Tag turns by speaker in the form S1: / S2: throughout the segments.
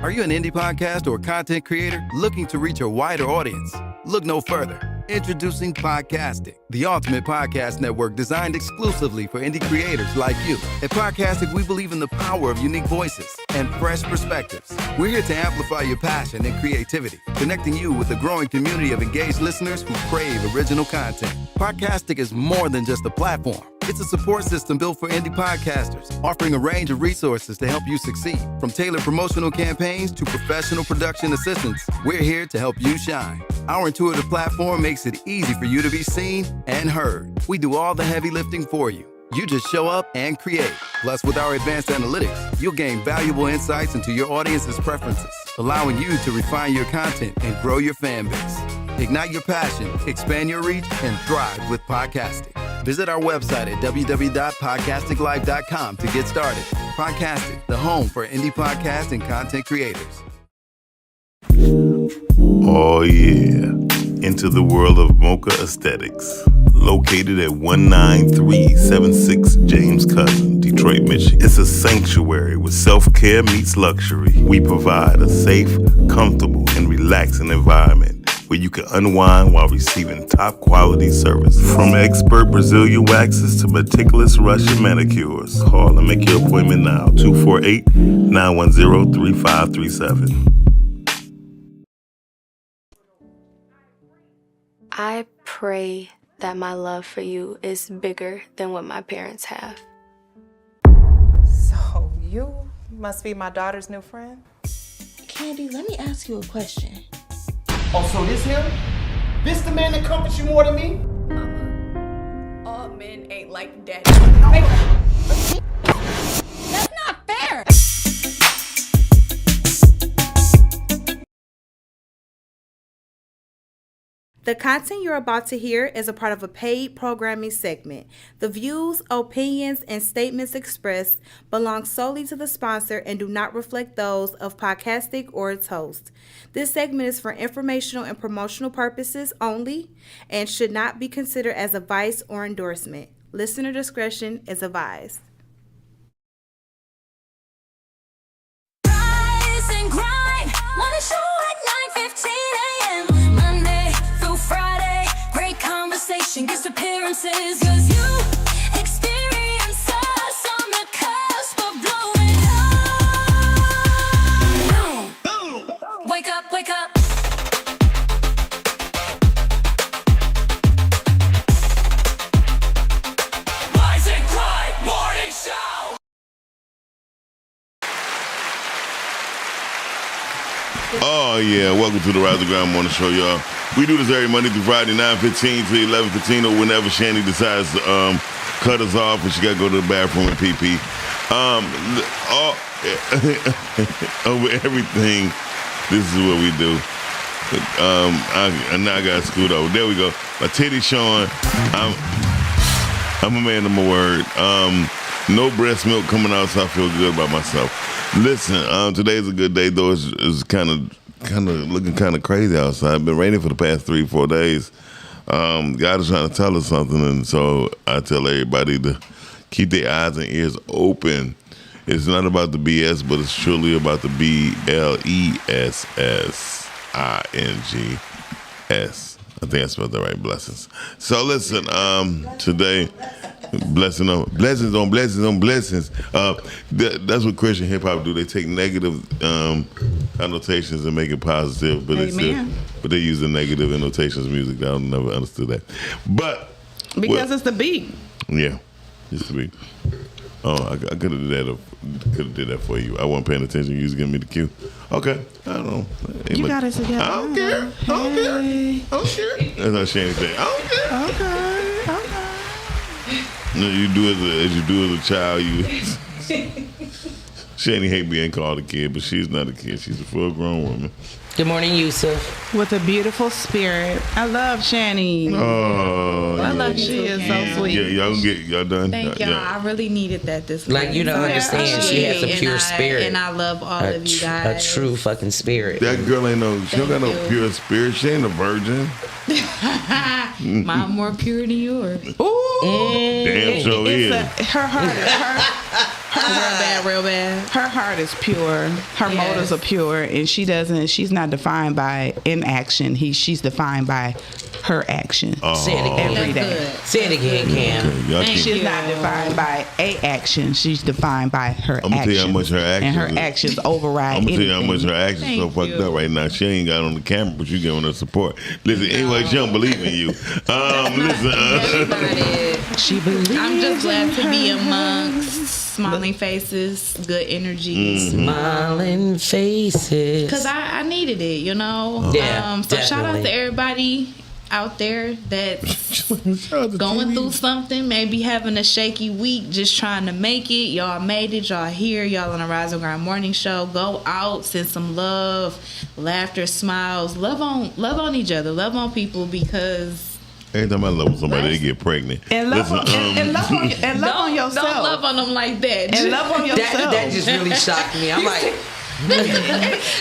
S1: Are you an indie podcast or content creator looking to reach a wider audience? Look no further. Introducing Podcastic, the ultimate podcast network designed exclusively for indie creators like you. At Podcastic, we believe in the power of unique voices and fresh perspectives. We're here to amplify your passion and creativity, connecting you with a growing community of engaged listeners who crave original content. Podcastic is more than just a platform. It's a support system built for indie podcasters, offering a range of resources to help you succeed. From tailored promotional campaigns to professional production assistance, we're here to help you shine. Our intuitive platform makes it easy for you to be seen and heard. We do all the heavy lifting for you. You just show up and create. Plus, with our advanced analytics, you'll gain valuable insights into your audience's preferences, allowing you to refine your content and grow your fan base. Ignite your passion, expand your reach, and thrive with podcasting. Visit our website at www.podcasticlife.com to get started. Podcastic, the home for indie podcast and content creators.
S2: Oh yeah, into the world of Mocha Aesthetics. Located at 19376 James Cousin, Detroit, Michigan. It's a sanctuary with self-care meets luxury. We provide a safe, comfortable, and relaxing environment where you can unwind while receiving top quality service. From expert Brazilian waxes to meticulous Russian manicures. Call and make your appointment now. 248-910-3537.
S3: I pray that my love for you is bigger than what my parents have.
S4: So you must be my daughter's new friend?
S5: Candy, let me ask you a question.
S6: Oh, so this him? This the man that comforts you more than me?
S7: Mama, all men ain't like daddy.
S5: That's not fair!
S8: The content you're about to hear is a part of a paid programming segment. The views, opinions, and statements expressed belong solely to the sponsor and do not reflect those of Podcastic or its host. This segment is for informational and promotional purposes only and should not be considered as advice or endorsement. Listener discretion is advised.
S9: Rise and grind, wanna show at 9:15 a.m. Monday through Friday, great conversation, guest appearances, 'cause you experience us on the cusp of blowing up. Wake up, wake up. Rise and grind, morning show.
S2: Oh yeah, welcome to the Rise and Grind Morning Show, y'all. We do this every Monday through Friday, 9:15 to 11:15, or whenever Shani decides to cut us off and she got to go to the bathroom and pee. Over everything, this is what we do. Now I got to scoot over. There we go. My titty showing. I'm a man of my word. No breast milk coming out, so I feel good about myself. Listen, today's a good day, though. It's kind of looking kind of crazy outside. It's been raining for the past 3-4 days. God is trying to tell us something, and so I tell everybody to keep their eyes and ears open. It's not about the BS, but it's truly about the BLESSINGS. I think I spelled that right, blessings. So listen, today, blessings on blessings. That's what Christian hip hop do. They take negative connotations and make it positive, but they use the negative annotations in music. I never understood that, but
S10: because it's the beat.
S2: Yeah, it's the beat. Oh, I could have did that for you. I wasn't paying attention. You was giving me the cue. Okay, I don't know.
S10: You got it together.
S2: I don't care. That's how Shani said. I don't care.
S10: Okay.
S2: No, you do as a child. Shani hate being called a kid, but she's not a kid. She's a full-grown woman.
S11: Good morning, Yusuf.
S10: With a beautiful spirit. I love Shani.
S2: Oh,
S10: I love she is so sweet.
S2: Yeah, y'all done.
S8: Thank y'all. I really needed that this morning.
S11: Like, you don't understand. She has a pure spirit.
S8: And I love all of you guys.
S11: A true fucking spirit.
S2: That girl ain't she don't got no pure spirit. She ain't a virgin.
S8: Mine more pure than yours.
S10: Ooh.
S2: Damn sure is.
S10: Her Real bad. Her heart is pure. Her motives are pure, and she's not defined by inaction. She's defined by her action.
S11: Say it again.
S10: Every day.
S11: Say it again, Cam.
S10: She's not defined by a action. She's defined by her
S2: I'm gonna tell you how much her
S10: and
S2: actions.
S10: her actions override.
S2: I'm gonna tell you how
S10: anything.
S2: much her actions so fucked up right now. She ain't got on the camera, but you giving her support. Listen, anyway, she don't believe in you. Listen.
S10: She believes.
S5: I'm just glad to be
S10: in her.
S5: amongst smiling faces, good energies.
S11: Smiling faces.
S5: Because I needed it, you know?
S11: Yeah,
S5: so shout out
S11: definitely.
S5: to everybody out there that's going through something, maybe having a shaky week, just trying to make it. Y'all made it. Y'all here. Y'all on the Rise and Grind morning show. Go out, send some love, laughter, smiles. Love on each other. Love on people, because
S2: Every time I love somebody, they get pregnant.
S10: And love,
S2: Listen,
S10: and love on yourself.
S5: Don't love on them like that.
S10: And love on yourself.
S11: That just really shocked me. I'm like,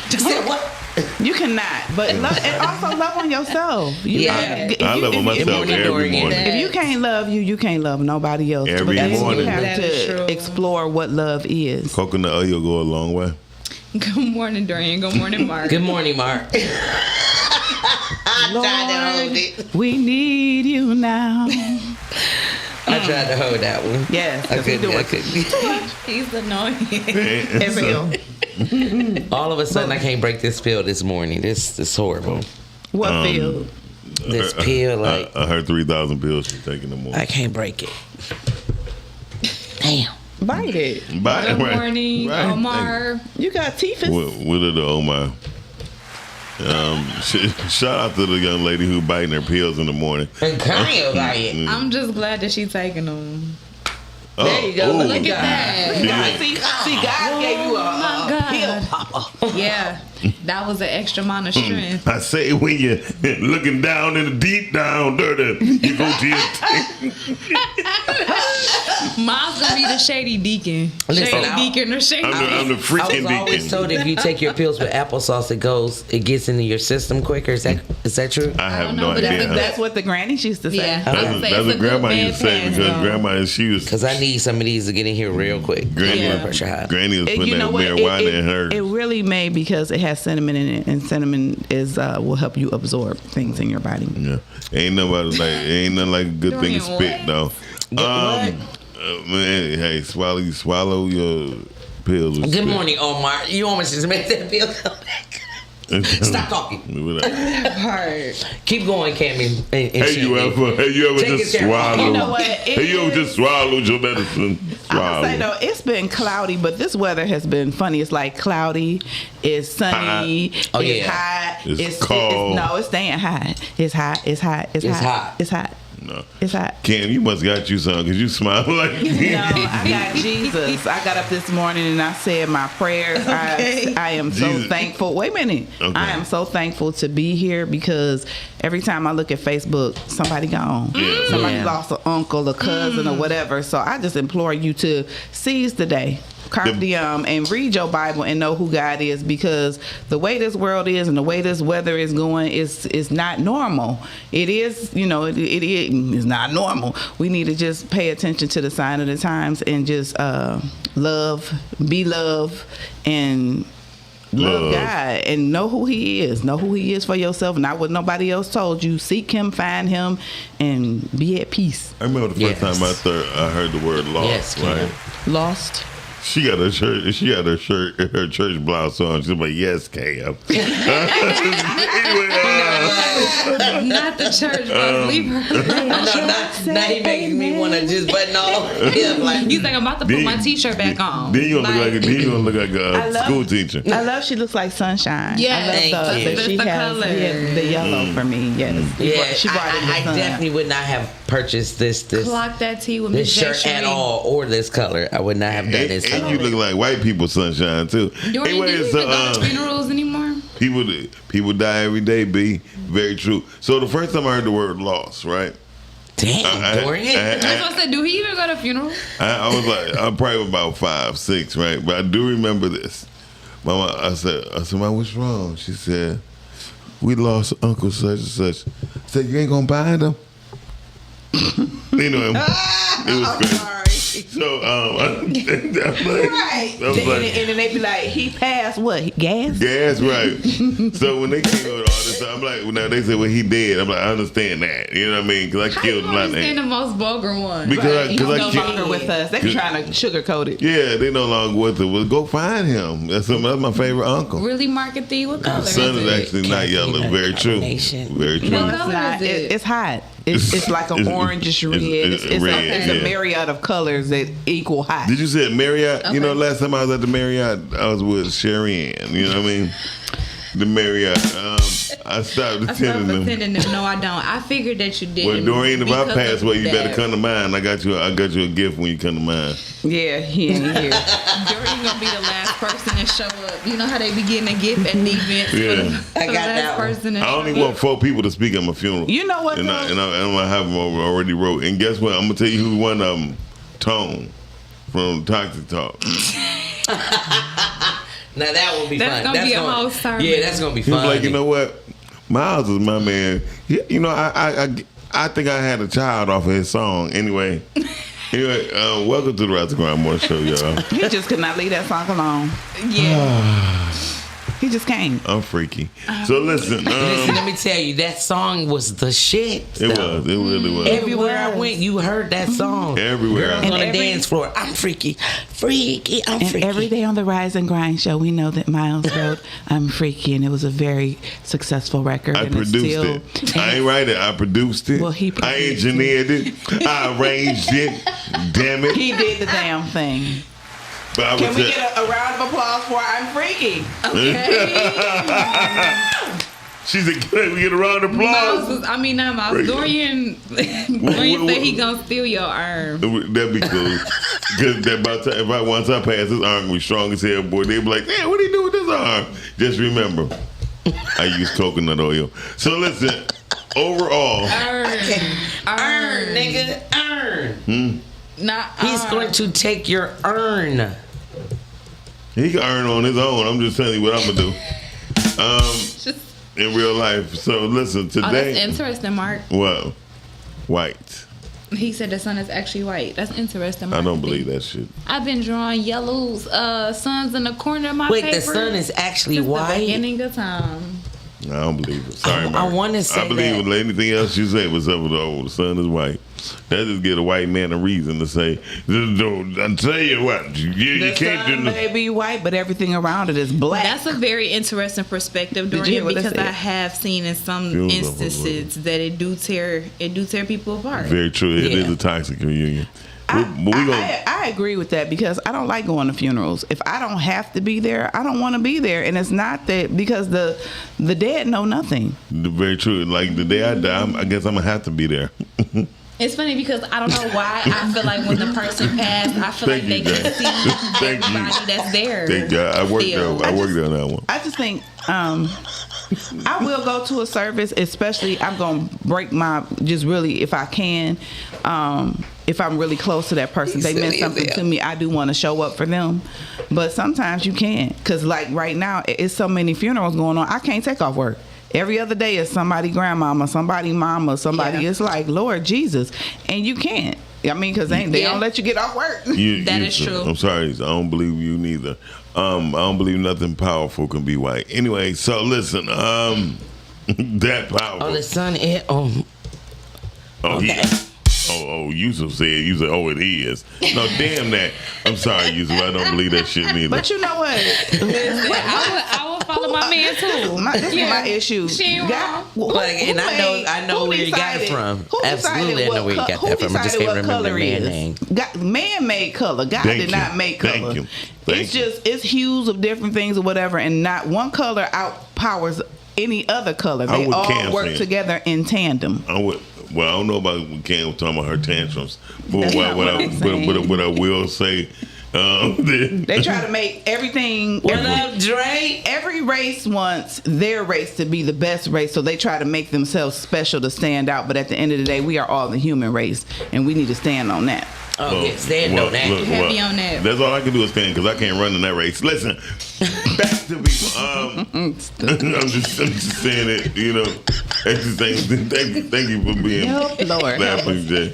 S11: just said what?
S10: You cannot, but love, and also love on yourself.
S2: I love on myself every morning.
S10: If you can't love you, you can't love nobody else.
S2: Every
S10: But
S2: morning.
S10: you have
S5: That is
S10: to
S5: true.
S10: explore what love is.
S2: Coconut oil go a long way.
S5: Good morning, Dorian. Good morning, Mark.
S11: Good morning, Mark. I tried to hold it.
S10: We need you now.
S11: I tried to hold that one.
S10: Yes,
S11: I couldn't.
S5: He's annoying.
S10: It's real.
S11: All of a sudden, I can't break this pill this morning. This is horrible.
S10: What field?
S11: This pill, like
S2: I heard 3,000 pills she's taking in the morning.
S11: I can't break it. Damn.
S10: Bite it.
S2: Bye.
S5: Good morning,
S2: Right.
S5: Omar.
S10: You got teeth.
S2: With the Omar. Shout out to the young lady who biting her pills in the morning.
S11: And Kanye about it.
S5: I'm just glad that she's taking them.
S11: There you go.
S2: ooh.
S11: Look at
S5: that.
S10: See, God gave you a pill popper.
S5: Yeah, that was an extra amount of strength.
S2: I say when you're looking down in the deep down dirty, you go to your
S5: Mine's gonna be the shady deacon.
S11: Listen,
S5: Shady deacon or shady
S2: I'm the
S11: I
S2: freaking
S11: was always
S2: deacon.
S11: told if you take your pills with applesauce, it gets into your system quicker. Is that true?
S2: I have
S5: don't
S2: no
S5: know, but
S2: idea.
S10: That's what the grannies used to say.
S5: Yeah.
S2: That's what grandma used to say because grandma, she was.
S11: Because I need some of these to get in here real quick.
S2: Granny,
S5: Yeah.
S11: Pressure high.
S2: Granny was putting that marijuana in her.
S10: It really may because it has cinnamon in it, and cinnamon is will help you absorb things in your body.
S2: Yeah, ain't nothing like a good thing to spit though. Man, hey, swallow your pills. with
S11: Good
S2: spit.
S11: morning, Omar. You almost just made that pill come back. Stop talking. Keep going, Cammy.
S2: Hey, you ever
S11: Take
S2: just
S11: it there.
S2: swallow?
S10: You know what?
S2: Hey, you ever just swallowed your medicine?
S10: I would say
S2: Swallow.
S10: though, it's been cloudy, but this weather has been funny. It's like cloudy, it's sunny,
S11: Oh,
S10: it's
S11: yeah.
S10: hot,
S2: It's cold.
S10: no, it's staying hot. It's hot. It's hot. It's,
S11: It's
S10: hot.
S11: hot.
S10: It's hot.
S2: No.
S10: It's hot.
S2: Cam, you must got you something because you smile like
S10: No, I got Jesus. I got up this morning and I said my prayers. I am so
S2: Jesus.
S10: thankful. Wait a minute.
S2: Okay.
S10: I am so thankful to be here because every time I look at Facebook, somebody gone.
S2: Yeah.
S10: Somebody
S11: Yeah.
S10: lost an uncle, a cousin, or whatever. So I just implore you to seize the day. Carpe diem, and read your Bible and know who God is, because the way this world is and the way this weather is going is not normal. It is, it is not normal. We need to just pay attention to the sign of the times and just love, be love, and love God and know who He is. Know who He is for yourself, not what nobody else told you. Seek Him, find Him, and be at peace.
S2: I remember the first time I heard the word lost.
S11: Yes, Cam.
S2: right?
S10: Lost.
S2: She got her shirt. She had her church blouse on. She's like, "Yes, Cam." Anyway,
S5: Not the church, but leave her.
S11: Now he making me want to just button off. Yeah, like,
S5: He's like, I'm about to put my t-shirt back on.
S2: Then you gonna look like a school teacher.
S10: I love she looks like sunshine.
S5: Yes.
S10: I
S11: Thank
S10: love
S11: you.
S10: that
S5: That's
S10: she
S5: the
S10: has
S5: color.
S10: the yellow for me. Yes.
S11: yeah,
S10: She brought in the
S11: I
S10: sun.
S11: definitely would not have purchased this
S5: Clock that tea with
S11: this
S5: Miss
S11: shirt
S5: J.
S11: at
S5: Sheree.
S11: all, or this color. I would not have done this.
S2: And you look like white people sunshine too.
S5: Dorian, do you even go to funerals anymore?
S2: People die every day. B, very true. So the first time I heard the word lost, right?
S11: Damn, Dorian.
S5: That's what I said. Do he even go to funerals?
S2: I was like, I'm probably about 5, 6, right? But I do remember this. Mama, I said, Mama, what's wrong? She said, we lost Uncle such and such. I said, you ain't gonna bind him? It was crazy. So I'm like,
S10: Right.
S2: I was like,
S10: And then they be like, he passed what? Gas?
S2: gas, right. So when they came with all this stuff, I'm like, well, now they say, well, he dead. I'm like, I understand that. You know what I mean? Because I killed a lot of
S5: Understand the most vulgar one.
S2: Because
S10: He's
S2: I
S10: no
S2: killed.
S10: longer with us. They be trying to sugarcoat it.
S2: Yeah, they no longer with it. Well, go find him. That's my favorite uncle.
S5: Really market thee? What color
S2: Sun
S5: is
S2: is
S5: it?
S2: actually not yellow. Very true. Very true.
S10: No, it's not. It's hot. It's like an orangish red. It's
S2: red,
S10: a myriad of colors that equal hot.
S2: Did you say Marriott? You know, last time I was at the Marriott, I was with Sherry Ann. You know what I mean? The Marriott. I stopped attending them.
S5: No, I don't. I figured that you did.
S2: Well, Doreen, if I pass away, you
S5: that.
S2: better come to mine. I got you a gift when you come to mine.
S10: Yeah, he ain't here.
S5: Doreen gonna be the last person to show up. You know how they be getting a gift at the event.
S2: Yeah.
S5: I got that person.
S2: I only want 4 people to speak at my funeral.
S10: You know what?
S2: And I have them already wrote. And guess what? I'm gonna tell you who one of them. Tone from Toxic Talk.
S11: Now that will be fun.
S5: That's gonna be a whole sermon.
S11: Yeah, that's gonna be
S2: He's
S11: fun.
S2: like, you know what? Miles is my man. You know, I think I had a child off of his song. Anyway, welcome to the Rise of Grind Morning Show, y'all.
S10: He just could not leave that song alone. Yeah. He just came.
S2: I'm freaky. So listen,
S11: listen, let me tell you, that song was the shit.
S2: It really was.
S11: Everywhere I went, you heard that song.
S2: Everywhere.
S11: Girls on the dance floor. I'm freaky. I'm freaky.
S10: Every day on the Rise and Grind show, we know that Miles wrote "I'm Freaky," and it was a very successful record.
S2: I produced it. I ain't write it. I produced it.
S10: Well,
S2: I engineered it. I arranged it. Damn it.
S10: He did the damn thing. Can we get a round of applause for "I'm Freaky"? Okay.
S2: She said, "Can we get a round of applause?"
S5: Mouse. Dorian said he gonna steal your arm.
S2: That'd be cool. Because once I pass, his arm gonna be strong as hell, boy. They'd be like, "Damn, what do you do with this arm?" Just remember, I use coconut oil. So listen, overall,
S11: Earn, nigga, earn. He's going to take your earn.
S2: He can earn on his own. I'm just telling you what I'm gonna do. In real life. So listen, today.
S5: That's interesting, Mark.
S2: Well, white.
S5: He said the sun is actually white. That's interesting, Mark.
S2: I don't believe that shit.
S5: I've been drawing yellows, suns in the corner of my paper.
S11: Wait, the sun is actually white?
S5: The beginning of time.
S2: I don't believe it. Sorry,
S11: I want to say
S2: I believe
S11: that.
S2: anything else you say was up with the sun is white. That just get a white man a reason to say, I'll tell you what, you can't do
S10: sun may be white, but everything around it is black.
S5: That's a very interesting perspective,
S10: Did you hear
S5: Dorian,
S10: what I
S5: because
S10: said?
S5: I have seen in some instances that it do tear people apart.
S2: Very true. It is a toxic reunion.
S10: I agree with that because I don't like going to funerals. If I don't have to be there, I don't want to be there. And it's not that because the dead know nothing.
S2: Very true. Like the day I die, I guess I'm going to have to be there.
S5: It's funny because I don't know why I feel like when the person passed, I feel like they can see everybody that's there.
S2: Thank God. I worked there on that one.
S10: I just think I will go to a service, especially I'm going to break my, just really if I can, if I'm really close to that person, they meant something to me, I do want to show up for them. But sometimes you can't because like right now, it's so many funerals going on, I can't take off work. Every other day is somebody grandmama, somebody mama, somebody. It's like, Lord Jesus. And you can't. I mean, because they don't let you get off work.
S5: That is true.
S2: I'm sorry. I don't believe you neither. I don't believe nothing powerful can be white. Anyway, so listen. That powerful.
S11: Oh, the sun is...
S2: Okay. Yusuf said, it is. No, damn that. I'm sorry, Yusuf. I don't believe that shit neither.
S10: But you know what?
S5: I will follow my man too.
S10: This is my issue.
S5: She ain't wrong.
S11: I know where you got it from. Absolutely, I know where you got that from. I just can't remember the man's name.
S10: Man made color. God did not make color. It's hues of different things or whatever, and not one color outpowers any other color. They all work together in tandem.
S2: Well, I don't know about Cam talking about her tantrums, but what I will say,
S10: they try to make everything.
S11: What up, Dre?
S10: Every race wants their race to be the best race, so they try to make themselves special to stand out. But at the end of the day, we are all the human race, and we need to stand on that.
S11: Oh, yeah, stand on that.
S5: Heavy on that.
S2: That's all I can do is stand because I can't run in that race. Listen, back to people. I'm just saying it, you know. Thank you for being
S10: Lord.
S2: laughing, Jay.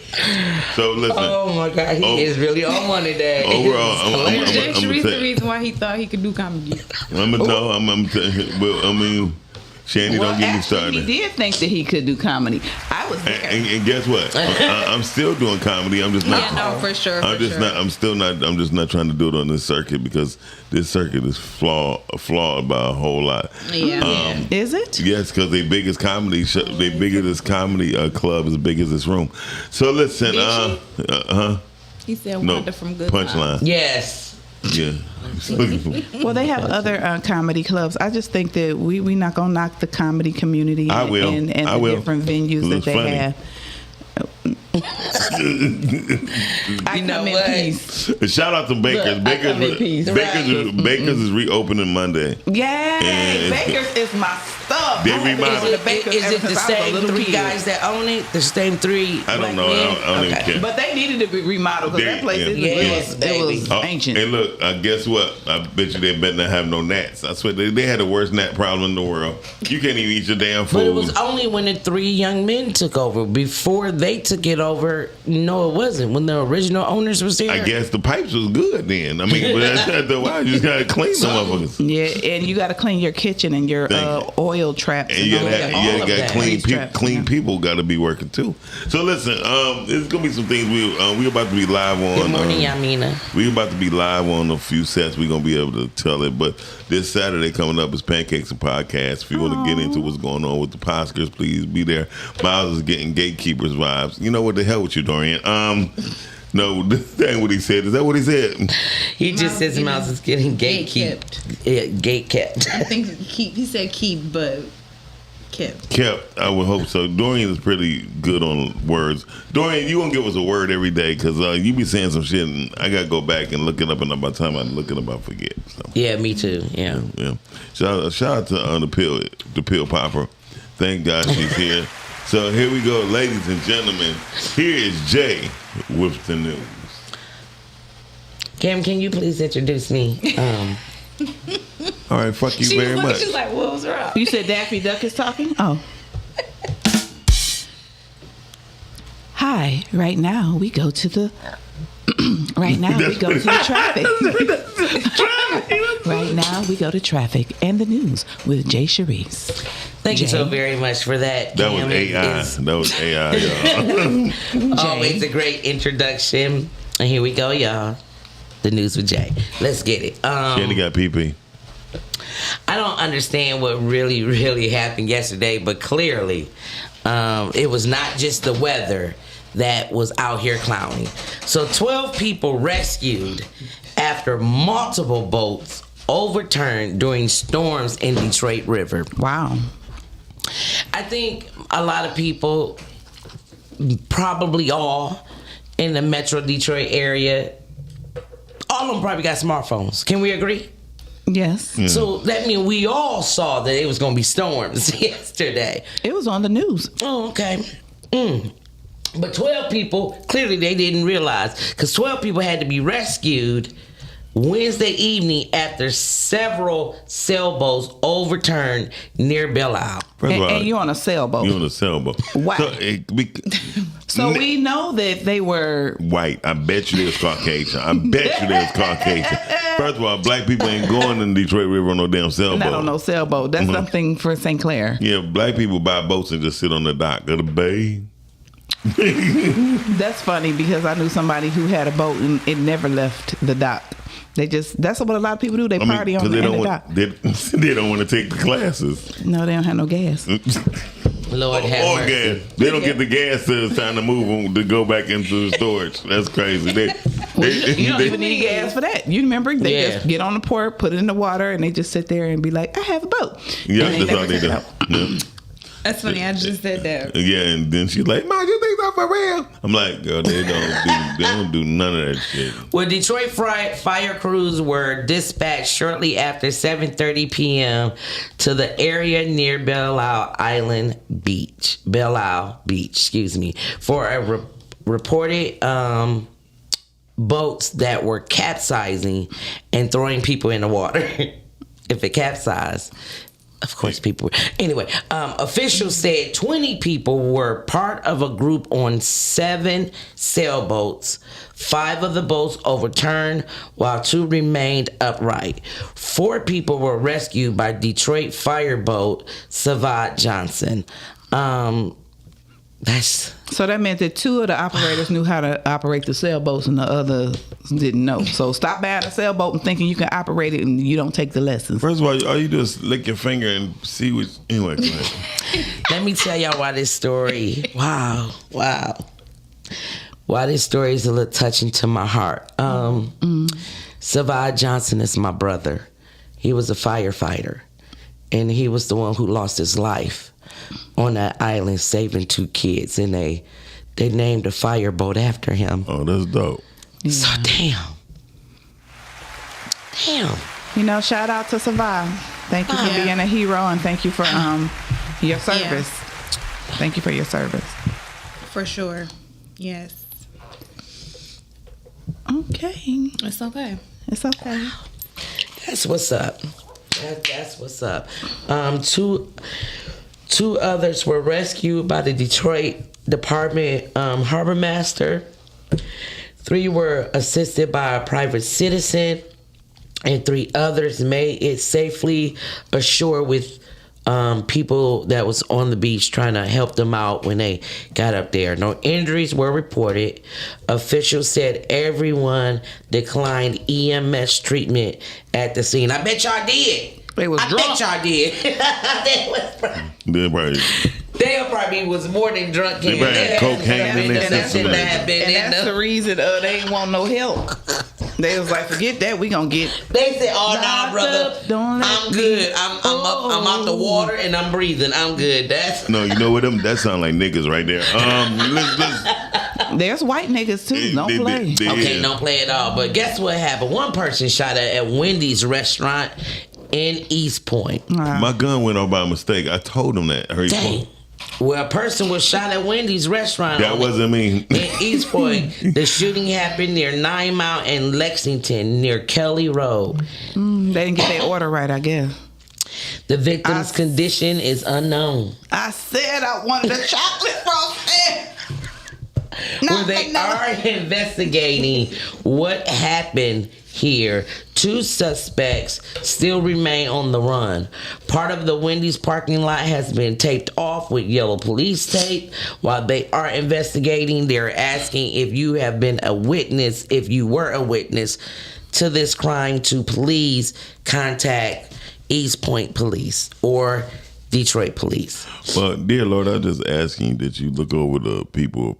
S2: So listen.
S11: Oh my God, he is really on one today.
S2: Overall, I'm
S5: the reason why he thought he could do comedy.
S2: Shandy, don't get me
S10: actually,
S2: started.
S10: He did think that he could do comedy. I was there.
S2: And guess what? I'm still doing comedy. I'm just not.
S5: Yeah, no, for sure.
S2: I'm just not. I'm still not. I'm just not trying to do it on this circuit because this circuit is flawed by a whole lot.
S5: Yeah.
S10: Is it?
S2: Yes, because their biggest comedy show, their biggest comedy club is as big as this room. So listen.
S5: He said Wanda from Good
S2: Punchline.
S11: Yes.
S2: Yeah.
S10: Well, they have other comedy clubs. I just think that we not gonna knock the comedy community
S2: I will.
S10: and
S2: I
S10: the
S2: will.
S10: different venues that they
S2: funny.
S10: have. I come in peace.
S2: Shout out to Bakers.
S10: Look, I come in peace.
S2: Bakers is reopening Monday.
S10: Yay! Bakers is my stuff.
S2: They remodeled.
S11: Is it the same three guys that own it? The same three?
S2: I don't know. I don't even care.
S10: But they needed to be remodeled because that place it was ancient.
S2: And look, guess what? I bet you they better not have no gnats. I swear they had the worst gnat problem in the world. You can't even eat your damn food.
S11: But it was only when the three young men took over. Before they took it over, no, it wasn't. When the original owners was there.
S2: I guess the pipes was good then. I mean, but after a while, you just gotta clean them motherfuckers.
S10: Yeah, and you got to clean your kitchen and your oil traps.
S2: And you got clean people got to be working too. So listen, it's gonna be some things we about to be live on.
S11: Good morning, Yamina.
S2: We about to be live on a few sets. We're gonna be able to tell it, but this Saturday coming up is Pancakes and Podcasts. If you want to get into what's going on with the Oscars, please be there. Miles is getting Gatekeepers vibes. You know what the hell with you, Dorian? No, that ain't what he said. Is that what he said?
S11: He just says Miles is getting gate-kept. Yeah, gate-kept.
S5: I think he said keep, but kept.
S2: Kept. I would hope so. Dorian is pretty good on words. Dorian, you gonna give us a word every day because you be saying some shit and I gotta go back and look it up, and by the time I look it up, I forget. So.
S11: Yeah, me too. Yeah.
S2: Shout out to the pill popper. Thank God she's here. So here we go, ladies and gentlemen. Here is Jay with the news.
S11: Cam, can you please introduce me?
S2: All right, fuck you very much.
S5: She's like, what was wrong?
S10: You said Daffy Duck is talking? Oh. Hi. Right now we go to the Right now we go to the traffic. Right now we go to traffic and the news with Jay Charisse.
S11: Thank you so very much for that.
S2: That was AI. That was AI, y'all.
S11: Always a great introduction. And here we go, y'all. The news with Jay. Let's get it.
S2: Shandy got PP.
S11: I don't understand what really happened yesterday, but clearly it was not just the weather that was out here clowning. So 12 people rescued after multiple boats overturned during storms in Detroit River.
S10: Wow.
S11: I think a lot of people, probably all in the Metro Detroit area, all of them probably got smartphones. Can we agree?
S10: Yes.
S2: Mm.
S11: So that means we all saw that it was going to be storms yesterday.
S10: It was on the news.
S11: Oh, okay. But 12 people, clearly they didn't realize, because 12 people had to be rescued Wednesday evening after several sailboats overturned near Belle Isle.
S10: And you're on a sailboat.
S2: You're on a sailboat.
S10: Wow. So we know that they were
S2: white. I bet you they was Caucasian. First of all, black people ain't going in the Detroit River on no damn sailboat.
S10: Not on no sailboat. That's something for St. Clair.
S2: Yeah, black people buy boats and just sit on the dock of the bay.
S10: That's funny because I knew somebody who had a boat and it never left the dock. That's what a lot of people do. They party on the dock.
S2: They don't want to take the classes.
S10: No, they don't have no gas.
S11: Lord have mercy.
S2: Gas. They don't get the gas till it's time to move them to go back into the storage. That's crazy.
S10: You don't even need gas for that. You remember? They just get on the port, put it in the water, and they just sit there and be like, I have a boat.
S2: Yeah, that's all they do. Yeah.
S5: That's funny. I just said that.
S2: Yeah, and then she's like, "Mom, you think that's for real?" I'm like, "Girl, they don't do none of that shit."
S11: Well, Detroit fire crews were dispatched shortly after 7:30 p.m. to the area near Belle Isle Beach, for a reported boats that were capsizing and throwing people in the water. If it capsized, of course, people were. Anyway, officials said 20 people were part of a group on 7 sailboats. 5 of the boats overturned while 2 remained upright. 4 people were rescued by Detroit fireboat Savard Johnson.
S10: So that meant that 2 of the operators knew how to operate the sailboats and the others didn't know. So stop buying a sailboat and thinking you can operate it and you don't take the lessons.
S2: First of all you do is lick your finger and see what. Anyway, go ahead.
S11: Let me tell y'all why this story. Wow. Why this story is a little touching to my heart. Savard Johnson is my brother. He was a firefighter, and he was the one who lost his life on that island saving 2 kids, and they named a fireboat after him.
S2: Oh, that's dope.
S11: Yeah. So damn.
S10: You know, shout out to Savard. Thank you for being a hero, and thank you for your service. Thank you for your service.
S5: For sure. Yes.
S10: Okay.
S5: It's okay.
S10: It's okay.
S11: That's what's up. That's what's up. 2 others were rescued by the Detroit Department Harbor Master. 3 were assisted by a private citizen, and 3 others made it safely ashore with people that was on the beach trying to help them out when they got up there. No injuries were reported. Officials said everyone declined EMS treatment at the scene. I bet y'all did.
S10: They was drunk.
S11: I bet y'all did. They probably was more than drunk.
S2: They probably had coke hanging in their system.
S10: And that's the reason they ain't want no help. They was like, forget that, we gonna get.
S11: They said, "Oh nah, brother, I'm good. I'm out the water and I'm breathing. I'm good." That's
S2: no, you know what? That sound like niggas right there.
S10: There's white niggas too. Don't play.
S11: Okay, don't play at all. But guess what happened? One person shot at Wendy's restaurant in East Point.
S2: My gun went off by mistake. I told him that.
S11: Dang. Well, a person was shot at Wendy's restaurant.
S2: That wasn't me.
S11: In East Point. The shooting happened near 9 Mile and Lexington, near Kelly Road.
S10: They didn't get their order right, I guess.
S11: The victim's condition is unknown.
S10: I said I wanted a chocolate frosting.
S11: They are investigating what happened here. 2 suspects still remain on the run. Part of the Wendy's parking lot has been taped off with yellow police tape. While they are investigating, they're asking if you have been a witness, if you were a witness to this crime, to please contact East Point Police or Detroit Police.
S2: Well, dear Lord, I'm just asking that you look over the people of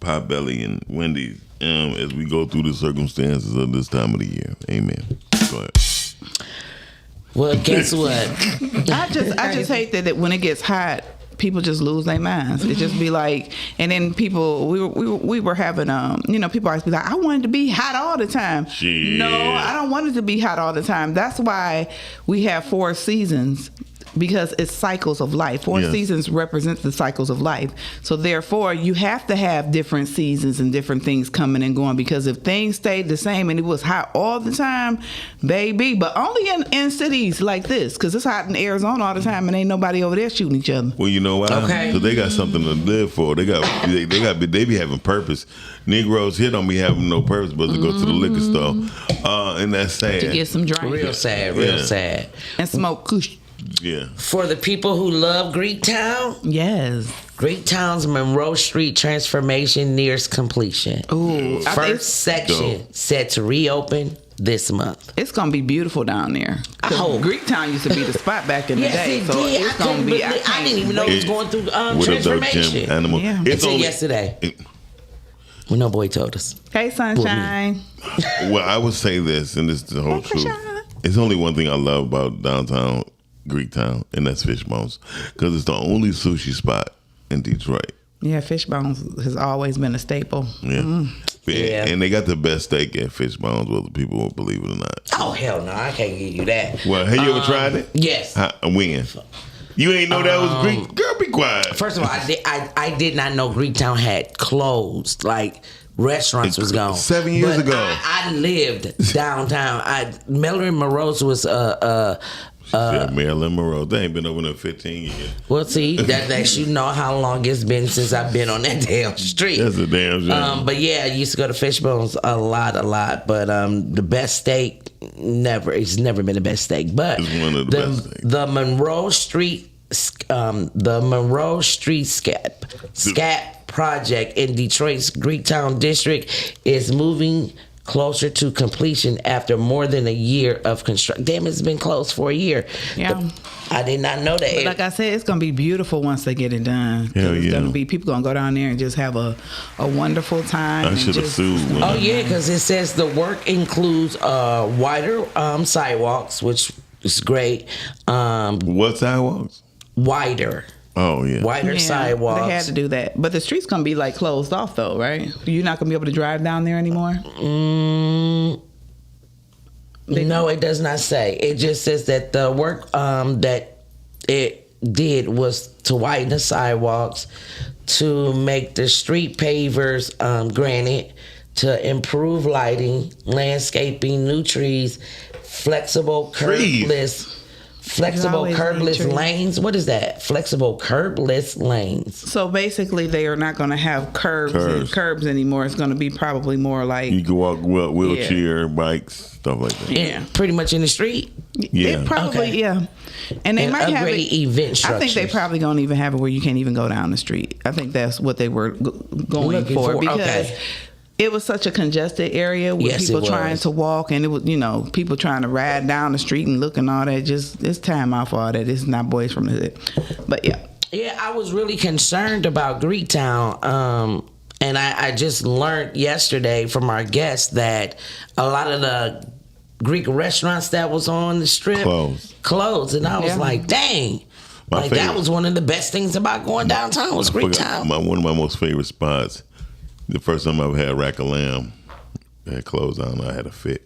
S2: Potbelly and Wendy's as we go through the circumstances of this time of the year. Amen. Go ahead.
S11: Well, guess what?
S10: I just hate that when it gets hot, people just lose their minds. It just be like, and then people, we were having, people always be like, I want it to be hot all the time.
S2: Shit.
S10: No, I don't want it to be hot all the time. That's why we have 4 seasons. Because it's cycles of life. 4 seasons represent the cycles of life. So therefore, you have to have different seasons and different things coming and going. Because if things stayed the same and it was hot all the time, baby, but only in cities like this, because it's hot in Arizona all the time and ain't nobody over there shooting each other.
S2: Well, you know why?
S11: Okay.
S2: Because they got something to live for. They be having purpose. Negroes here don't be having no purpose but to go to the liquor store, and that's sad.
S10: To get some drink.
S11: Real sad.
S10: And smoke kush.
S2: Yeah.
S11: For the people who love Greektown,
S10: yes,
S11: Greektown's Monroe Street transformation nears completion.
S10: Ooh,
S11: first section set to reopen this month.
S10: It's gonna be beautiful down there. Greektown used to be the spot back in the day, so it's gonna be.
S11: I didn't even know it was going through transformation.
S2: Animal.
S10: Yeah.
S11: It's only yesterday. Well, no boy told us.
S10: Hey, sunshine.
S2: Well, I would say this, and this is the whole truth. It's only one thing I love about downtown Greektown, and that's Fishbones, because it's the only sushi spot in Detroit.
S10: Yeah, Fishbones has always been a staple.
S2: Yeah. And they got the best steak at Fishbones, whether people won't believe it or not.
S11: Oh, hell no, I can't give you that.
S2: Well, have you ever tried it?
S11: Yes.
S2: When? You ain't know that was Greek? Girl, be quiet.
S11: First of all, I did not know Greektown had closed. Like, restaurants was gone.
S2: 7 years
S11: But
S2: ago.
S11: I lived downtown. Marilyn Monroe's was
S2: Marilyn Monroe. They ain't been over there 15 years.
S11: well, see, that you know how long it's been since I've been on that damn street.
S2: That's a damn shame.
S11: But yeah, I used to go to Fishbones a lot. But the best steak, it's never been the best steak. But
S2: It's one of the best steaks.
S11: the Monroe Street Scat project in Detroit's Greektown district is moving closer to completion after more than a year of construction. Damn, it's been closed for a year.
S10: Yeah.
S11: I did not know that.
S10: But like I said, it's gonna be beautiful once they get it done. 'Cause
S2: Hell
S10: it's
S2: yeah.
S10: gonna be people gonna go down there and just have a wonderful time.
S2: I
S10: and
S2: should have
S10: just-
S2: sued. when
S11: Oh
S2: I-
S11: yeah, because it says the work includes wider sidewalks, which is great.
S2: What sidewalks?
S11: Wider
S2: Oh, yeah.
S11: wider
S10: Yeah,
S11: sidewalks.
S10: They had to do that, but the street's gonna be like closed off though, right? You're not gonna be able to drive down there anymore.
S11: No, it does not say. It just says that the work that it did was to widen the sidewalks, to make the street pavers granite, to improve lighting, landscaping, new trees, flexible
S10: always need
S11: curbless
S10: trees.
S11: lanes. What is that? Flexible curbless lanes.
S10: So basically, they are not gonna have curbs anymore. It's gonna be probably more like
S2: You can walk wheelchair, bikes, stuff like that.
S11: Yeah, pretty much in the street.
S2: Yeah.
S10: They probably,
S11: Okay.
S10: yeah. And they
S11: And
S10: might have
S11: upgrade
S10: it.
S11: event
S10: I think
S11: structures.
S10: they probably gonna even have it where you can't even go down the street. I think that's what they were going
S11: Looking
S10: for
S11: for,
S10: because
S11: okay.
S10: it was such a congested area with
S11: Yes, it
S10: people trying
S11: was.
S10: to walk, and it was people trying to ride down the street and look and all that. Just it's time out for all that. It's not boys from the hood, but yeah.
S11: Yeah, I was really concerned about Greektown. And I just learned yesterday from our guest that a lot of the Greek restaurants that was on the strip closed. And I was
S10: Yeah.
S11: like, dang.
S2: My
S11: That
S2: favorite-
S11: was one of the best things about going downtown was Greektown.
S2: One of my most favorite spots. The first time I ever had rack of lamb, it had closed down. I had a fit.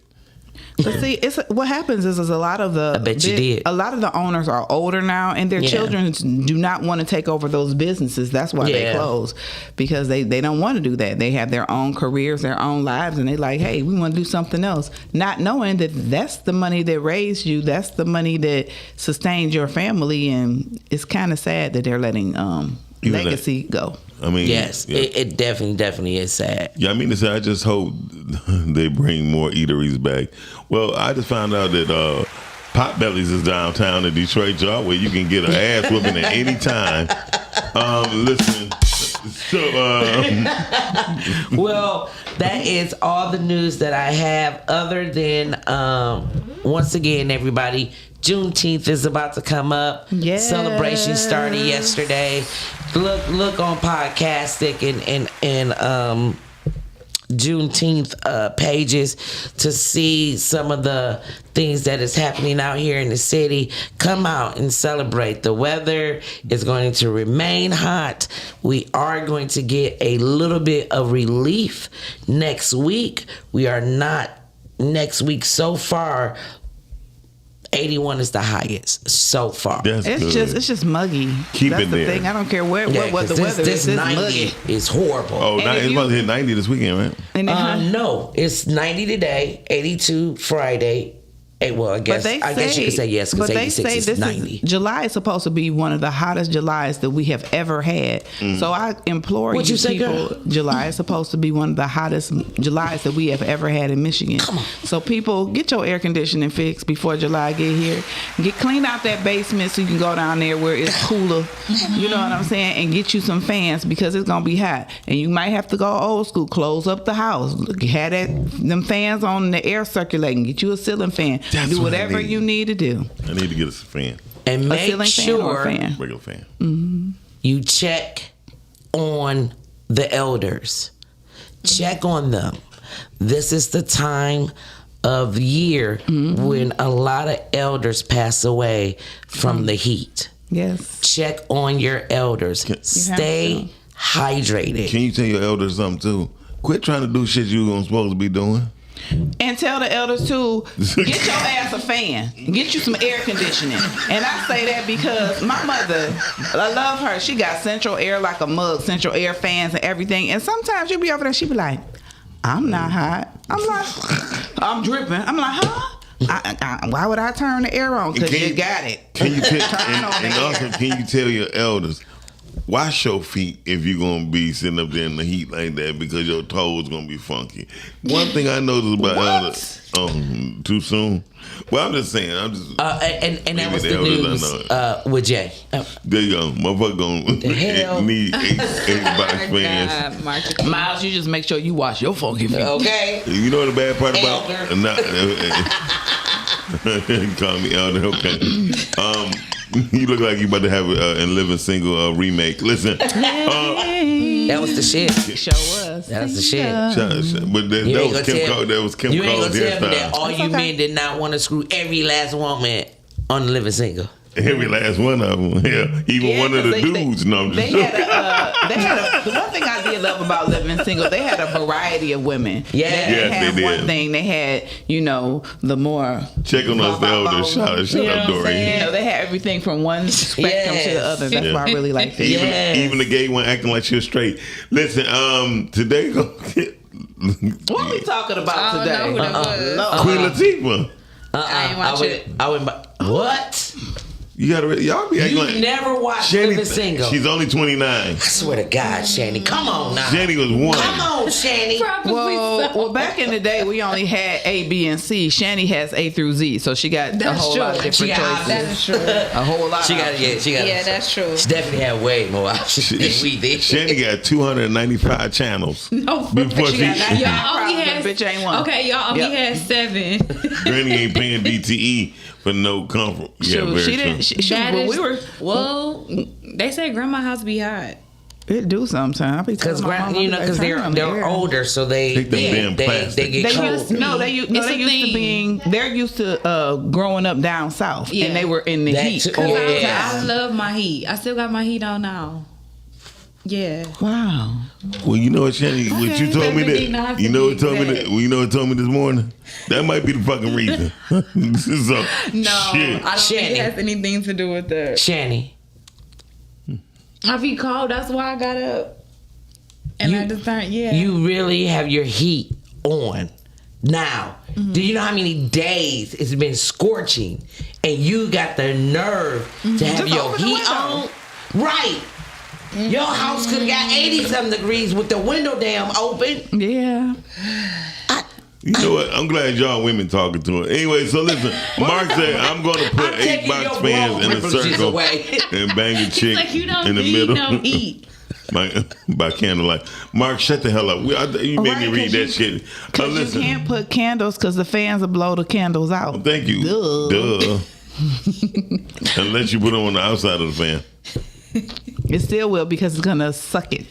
S10: But see, it's what happens is a lot of the
S11: I bet you did.
S10: a lot of the owners are older now, and their
S11: Yeah.
S10: children do not want to take over those businesses. That's why they
S11: Yeah.
S10: close, because they don't want to do that. They have their own careers, their own lives, and they like, hey, we want to do something else, not knowing that that's the money that raised you, that's the money that sustained your family, and it's kind of sad that they're letting
S2: Even
S10: legacy go.
S2: I mean,
S11: Yes,
S2: yeah.
S11: it definitely is sad.
S2: Yeah, I mean to say, I just hope they bring more eateries back. Well, I just found out that Potbellies is downtown in Detroit, y'all, where you can get an ass whooping at any time. Listen, so
S11: Well, that is all the news that I have, other than once again, everybody, Juneteenth is about to come up.
S10: Yes.
S11: Celebration started yesterday. Look on Podcastic and Juneteenth pages to see some of the things that is happening out here in the city. Come out and celebrate. The weather is going to remain hot. We are going to get a little bit of relief next week. We are not next week so far. 81 is the highest so far.
S2: that's good.
S10: It's just muggy.
S2: Keep
S10: That's
S2: it
S10: the
S2: there.
S10: thing. I don't care what the
S11: 'cause
S10: weather
S11: this
S10: is. It's
S11: 90
S10: muggy.
S11: is horrible.
S2: Oh,
S10: And if
S2: it's
S10: you-
S2: about to hit 90 this weekend, right?
S10: And then,
S11: No, it's 90 today, 82 Friday. Well, I guess you could say yes because
S10: but they
S11: 86
S10: say
S11: is
S10: this
S11: 90.
S10: July is supposed to be one of the hottest Julys that we have ever had. So I implore
S11: What'd
S10: you,
S11: you say,
S10: people,
S11: girl?
S10: July is supposed to be one of the hottest Julys that we have ever had in Michigan.
S11: Come on.
S10: So people, get your air conditioning fixed before July get here. Clean out that basement so you can go down there where it's cooler. You know what I'm saying? And get you some fans because it's gonna be hot. And you might have to go old school. Close up the house. Have them fans on the air circulating. Get you a ceiling fan.
S2: That's
S10: Do
S2: what I
S10: whatever
S2: need.
S10: you need to do.
S2: I need to get us a fan,
S11: And
S10: A
S11: make
S10: ceiling fan or a
S11: sure
S10: fan?
S2: regular fan.
S11: you check on the elders. Check on them. This is the time of year when a lot of elders pass away from the heat.
S10: Yes.
S11: Check on your elders. Stay hydrated.
S2: Can you tell your elders something too? Quit trying to do shit you weren't supposed to be doing.
S10: And tell the elders too, get your ass a fan. Get you some air conditioning. And I say that because my mother, I love her. She got central air like a mug, central air fans and everything. And sometimes you'll be over there, she be like, I'm not hot. I'm like, I'm dripping. I'm like, huh? Why would I turn the air on? Because you got it.
S2: Can you tell,
S10: on
S2: and
S10: the
S2: also,
S10: air.
S2: can you tell your elders, wash your feet if you're going to be sitting up there in the heat like that because your toes going to be funky. One thing I noticed about elders, too soon? Well, I'm just saying. I'm just
S11: and that was the news with Jay.
S2: There you go. Motherfucker gonna need eight box fans.
S10: Miles, you just make sure you wash your funky feet.
S11: Okay.
S2: You know what the bad part about
S11: Elder.
S2: Call me elder. Okay. You look like you about to have and Living Single remake. Listen.
S11: That was the shit.
S10: Sure was.
S11: That was the shit.
S2: But that was Kim
S11: You ain't
S2: Cole's
S11: gonna tell me that
S2: hairstyle.
S11: all you men did not want to screw every last woman on the Living Single.
S2: Every last one of them. Yeah. Even one of the dudes. No, I'm just
S10: they had the one thing I did love about Living Single, they had a variety of women.
S11: Yeah.
S10: They had
S2: they
S10: one
S2: did.
S10: thing, they had, the more
S2: check on us, the elders. Shut up, Dory.
S10: They had everything from one spectrum to the other. That's why I really liked it.
S2: Even the gay one acting like she was straight. Listen, today
S10: What are we talking about today?
S5: I don't know who that was.
S2: Queen Latifah.
S5: I ain't watch it.
S11: I went. What?
S2: You gotta, y'all be acting
S11: You
S2: like
S11: never watched
S2: Shani,
S11: Living Single.
S2: She's only 29.
S11: I swear to God, Shani. Come on now.
S2: Shani was one.
S11: Come on, Shani.
S10: Well, back in the day, we only had A, B, and C. Shani has A through Z, so she got a whole lot of different choices.
S5: That's true.
S10: A whole lot.
S11: She got it.
S5: Yeah, that's true.
S11: She definitely had way more options than we did.
S2: Shani got 295 channels.
S5: No,
S2: Before she,
S5: y'all only had
S10: bitch ain't one.
S5: Okay, y'all only had 7.
S2: Granny ain't paying DTE for no comfort. Yeah, very
S10: she
S2: true.
S10: didn't.
S5: That
S10: Well,
S5: is-
S10: we were.
S5: Well, they say grandma house be hot.
S10: It do sometimes
S11: Because they're older, so they
S2: Take them damn plastic.
S11: they get cold.
S10: They used to being. They're used to growing up down south,
S5: Yeah.
S10: and they were in the
S11: That
S10: heat.
S11: too.
S10: all the
S11: Yeah.
S10: time.
S5: I love my heat. I still got my heat on now. Yeah.
S10: Wow.
S2: Well, you know what, Shani? What you told me
S5: Baby, not
S2: that?
S5: to
S2: You know
S5: be
S2: what told me
S5: bad.
S2: that? You know what told me this morning? That might be the fucking reason. So,
S5: No,
S2: shit.
S5: I don't think it has anything to do with that.
S11: Shani.
S5: I be cold. That's why I got up. And I just turned,
S11: You really have your heat on now. Do you know how many days it's been scorching and you got the nerve to have
S10: Just
S11: your
S10: open the
S11: heat
S10: window.
S11: on? Right. Your house could have got 80-something degrees with the window damn open.
S10: Yeah.
S2: You know what? I'm glad y'all women talking to her. Anyway, so listen. Mark said I'm going to put
S11: I'm
S2: 8
S11: taking
S2: box
S11: your
S2: fans
S11: blow
S2: in a
S11: privileges
S2: circle
S11: away.
S2: and bang a chick
S5: like you don't
S2: in the
S5: need
S2: middle.
S5: no heat.
S2: by candlelight. Mark, shut the hell up. You made me
S10: Right,
S2: read
S10: 'cause
S2: that
S10: you-
S2: shit.
S10: Because you
S2: Listen.
S10: can't put candles because the fans will blow the candles out.
S2: Thank you. Duh. Unless you put them on the outside of the fan.
S10: It still will because it's gonna suck it.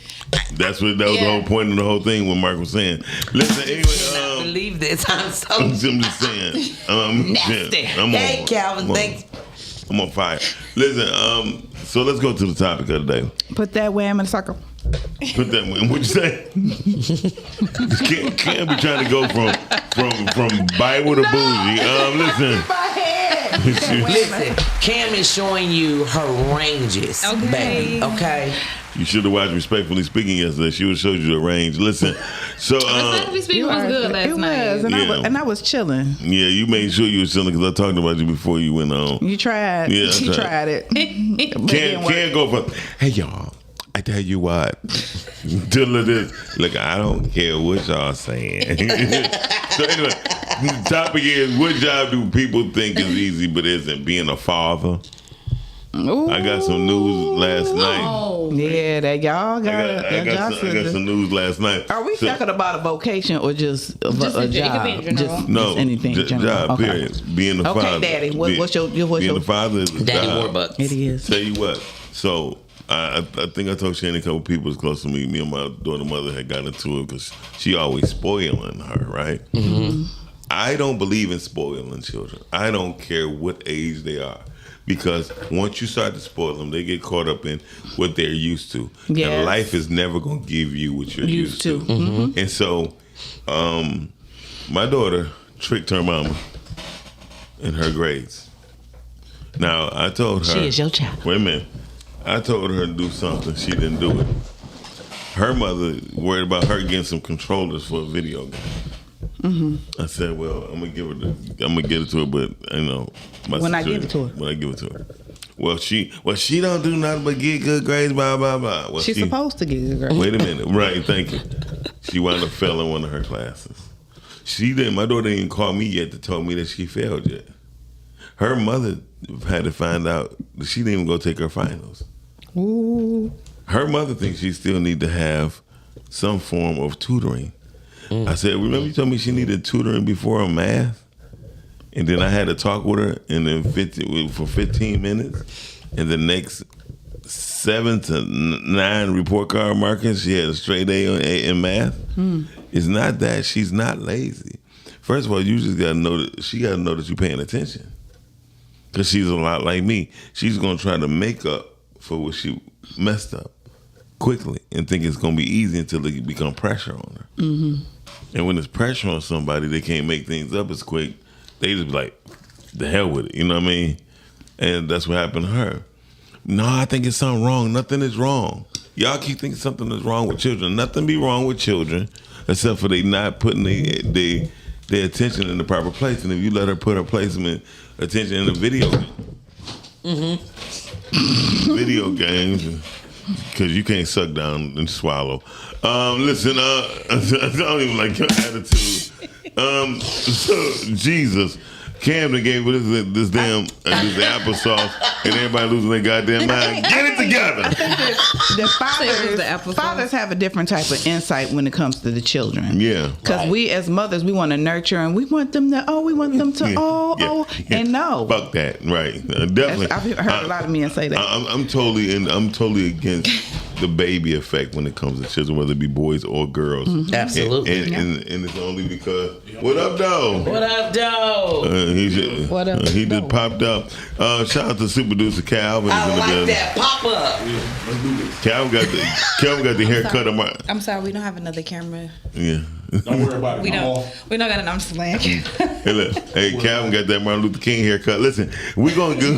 S2: That was the whole point of the whole thing. What Mark was saying. Listen,
S11: I
S2: anyway.
S11: believe this. I'm so
S2: I'm just saying.
S11: nasty.
S2: Shit,
S11: Hey, Calvin, thanks.
S2: I'm on fire. Listen. So let's go to the topic of the day.
S10: Put that wham in a circle.
S2: Put that. What you say? Can't be trying to go from Bible to bougie. Listen.
S11: Listen, Cam is showing you her ranges, baby. Okay.
S2: You should have watched Respectfully Speaking yesterday. She would show you the range. Listen, so
S5: Respectfully Speaking was good last night.
S10: And I was chilling.
S2: yeah, you made sure you were chilling because I talked about you before you went on.
S10: You tried.
S2: Yeah, I
S10: you
S2: tried.
S10: tried it. But it didn't work.
S2: Can't go for. Hey y'all, I tell you what. Look, I don't care what y'all saying. So anyway, the topic is: what job do people think is easy but isn't? Being a father.
S10: Ooh.
S2: I got some news last night.
S5: Oh,
S10: Yeah, that y'all
S2: I
S10: got.
S2: got some news last night.
S10: Are we
S2: So-
S10: talking about a vocation or just a
S5: Just
S10: job?
S5: it could be in general.
S2: No,
S10: just anything. in general.
S2: job.
S10: Okay.
S2: Period. Being a
S10: Okay,
S2: father.
S10: Daddy. What's your
S2: being a father is a
S11: Daddy
S2: job.
S11: Warbucks.
S10: It is.
S2: Tell you what. So I think I told Shani a couple people that's close to me. Me and my daughter mother had gotten into it because she always spoiling her, right? Mm-hmm. I don't believe in spoiling children. I don't care what age they are. Because once you start to spoil them, they get caught up in what they're used to.
S10: Yes.
S2: And life is never going to give you what you're used to.
S10: Mm-hmm.
S2: And so my daughter tricked her mama in her grades. Now, I told her.
S10: She is your child.
S2: Wait a minute. I told her to do something. She didn't do it. her mother worried about her getting some controllers for a video game. I said, well, I'm gonna get it to her, but you know,
S10: when I give it to her.
S2: Well, she don't do nothing but get good grades, blah blah blah. Well,
S10: She's supposed to get good grades.
S2: Wait a minute, right? Thank you. She wound up failing one of her classes. My daughter didn't call me yet to tell me that she failed yet. Her mother had to find out that she didn't even go take her finals.
S10: Ooh.
S2: Her mother thinks she still need to have some form of tutoring. I said, remember you told me she needed tutoring before her math? And then I had to talk with her for 15 minutes. And the next 7 to 9 report card markings, she had a straight A in math. It's not that she's not lazy. First of all, you just got to know that you're paying attention. Because she's a lot like me. She's going to try to make up for what she messed up quickly and think it's going to be easy until it become pressure on her. And when there's pressure on somebody, they can't make things up as quick. They just be like, the hell with it. You know what I mean? And that's what happened to her. No, I think it's something wrong. Nothing is wrong. Y'all keep thinking something is wrong with children. Nothing be wrong with children except for they not putting their attention in the proper place. And if you let her put her placement attention in the video games, because you can't suck down and swallow. Listen, I don't even like your attitude. So Jesus, Camden gave this damn this applesauce, and everybody losing their goddamn mind. Get it together.
S10: Fathers have a different type of insight when it comes to the children.
S2: Yeah,
S10: because we as mothers, we want to nurture and we want them to and no.
S2: Fuck that, right? Definitely.
S10: I've heard a lot of men say that.
S2: I'm totally against the baby effect when it comes to children, whether it be boys or girls.
S11: Absolutely.
S2: And it's only because what up, though?
S11: What up, though?
S2: He just popped up. Shout out to Super Producer Calvin.
S11: I like that pop up.
S2: Calvin got the haircut.
S5: I'm sorry, we don't have another camera.
S2: Yeah.
S12: Don't worry about it.
S5: We don't got an arm slang.
S2: Hey, look. Hey, Calvin got that Martin Luther King haircut. Listen, we gonna go.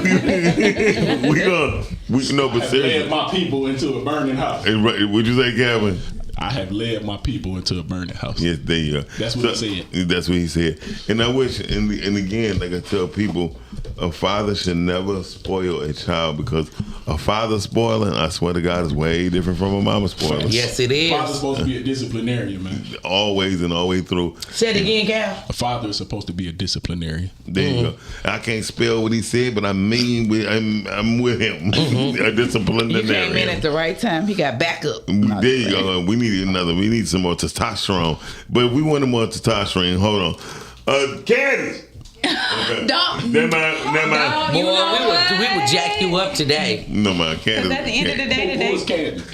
S2: But seriously,
S12: led my people into a burning house.
S2: What'd you say, Calvin?
S12: I have led my people into a burning house.
S2: Yes, there you go.
S12: That's what he said.
S2: That's what he said. And I wish, and again, like I tell people, a father should never spoil a child, because a father spoiling, I swear to God, is way different from a mama spoiling.
S11: Yes, it is.
S12: A father's supposed to be a disciplinarian, man.
S2: Always and all the way through.
S11: Say it again, Cal.
S12: A father is supposed to be a disciplinarian.
S2: There you go. I can't spell what he said, but I'm with him. A disciplinarian.
S10: You came in at the right time. He got backup.
S2: There you go. We need some more testosterone. But we wanted more testosterone. Hold on. Candace. Okay.
S5: Don't.
S2: Never mind.
S11: Boy, we would jack you up today.
S2: No, man. Candace.
S5: At the end of the day
S12: Who was Candace?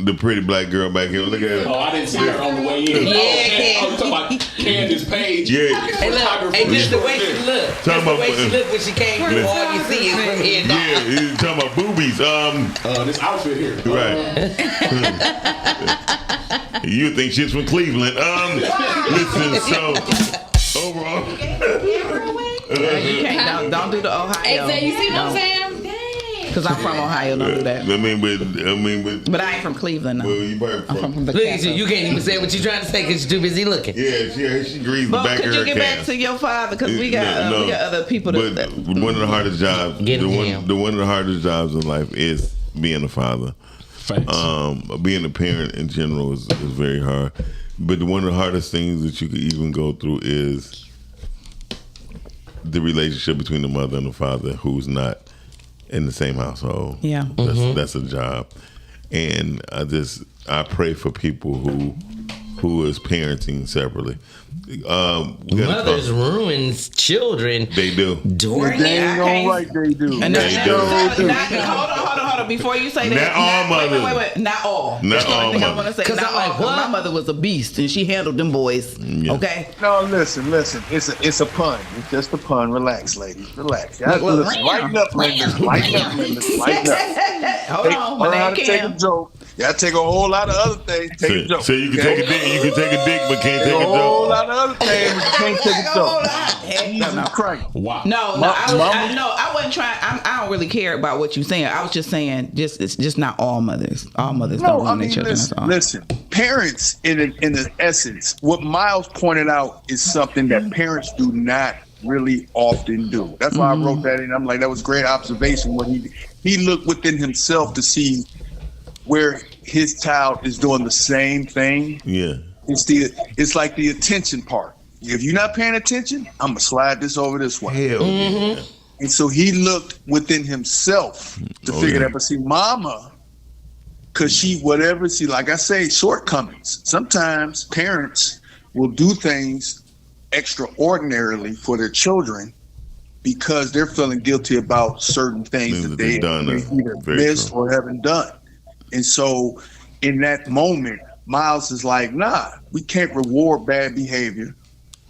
S2: The pretty black girl back here. Look at her.
S12: Oh, I didn't see her on the way in.
S11: Yeah,
S12: you talking about Candace Page?
S2: Yeah.
S11: Hey, look. Hey, just the way she looked. Just the way she looked when she came through. All you see is from here down.
S2: Yeah, he's talking about boobies.
S12: This outfit here.
S2: Right. You think she's from Cleveland? Listen. So overall.
S10: You can't, don't do the Ohio.
S5: Hey, you see what I'm saying?
S10: Because I'm from Ohio, don't do that.
S2: But
S10: I ain't from Cleveland, though.
S2: Well, you
S10: I'm from the
S11: Look at you can't even say what you're trying to say because you're too busy looking.
S2: Yeah, she greased the back of her
S10: could you get
S2: calf.
S10: back to your father? Because we got other people
S2: But one of the hardest jobs, one of the hardest jobs in life is being a father. Being a parent in general is very hard. But one of the hardest things that you could even go through is the relationship between the mother and the father who's not in the same household.
S10: Yeah.
S2: That's a job. And I pray for people who is parenting separately.
S11: Mothers ruins children.
S2: They do.
S11: During
S13: they ain't no right they do.
S10: Hold on. Before you say that.
S2: Not all mothers.
S10: Wait. Not all.
S2: Not all mothers.
S10: I want to say not all. My mother was a beast and she handled them boys. Yeah. Okay?
S13: No, listen. It's a pun. It's just a pun. Relax, ladies. Relax. Lighten up, Linda. Lighten up.
S10: Hold on.
S13: Learn how to take a joke Y'all take a whole lot of other things. Take a joke.
S2: So you can take a dick. You can take a dick, but can't take a
S13: a whole
S2: joke.
S13: lot of other things, but you can't take a joke. Jesus Christ.
S12: Wow.
S10: No, I wasn't trying. I don't really care about what you're saying. I was just saying, it's just not all mothers. All mothers don't ruin their children.
S13: Listen, parents, in the essence, what Miles pointed out is something that parents do not really often do. That's why I wrote that in. I'm like, that was great observation. When he looked within himself to see where his child is doing the same thing.
S2: Yeah.
S13: It's like the attention part. If you're not paying attention, I'm gonna slide this over this way.
S2: Hell yeah.
S13: And so he looked within himself to figure that. But see, mama, cause she like I say, shortcomings. Sometimes parents will do things extraordinarily for their children because they're feeling guilty about certain things that they either missed or haven't done. And so in that moment, Miles is like, nah, we can't reward bad behavior.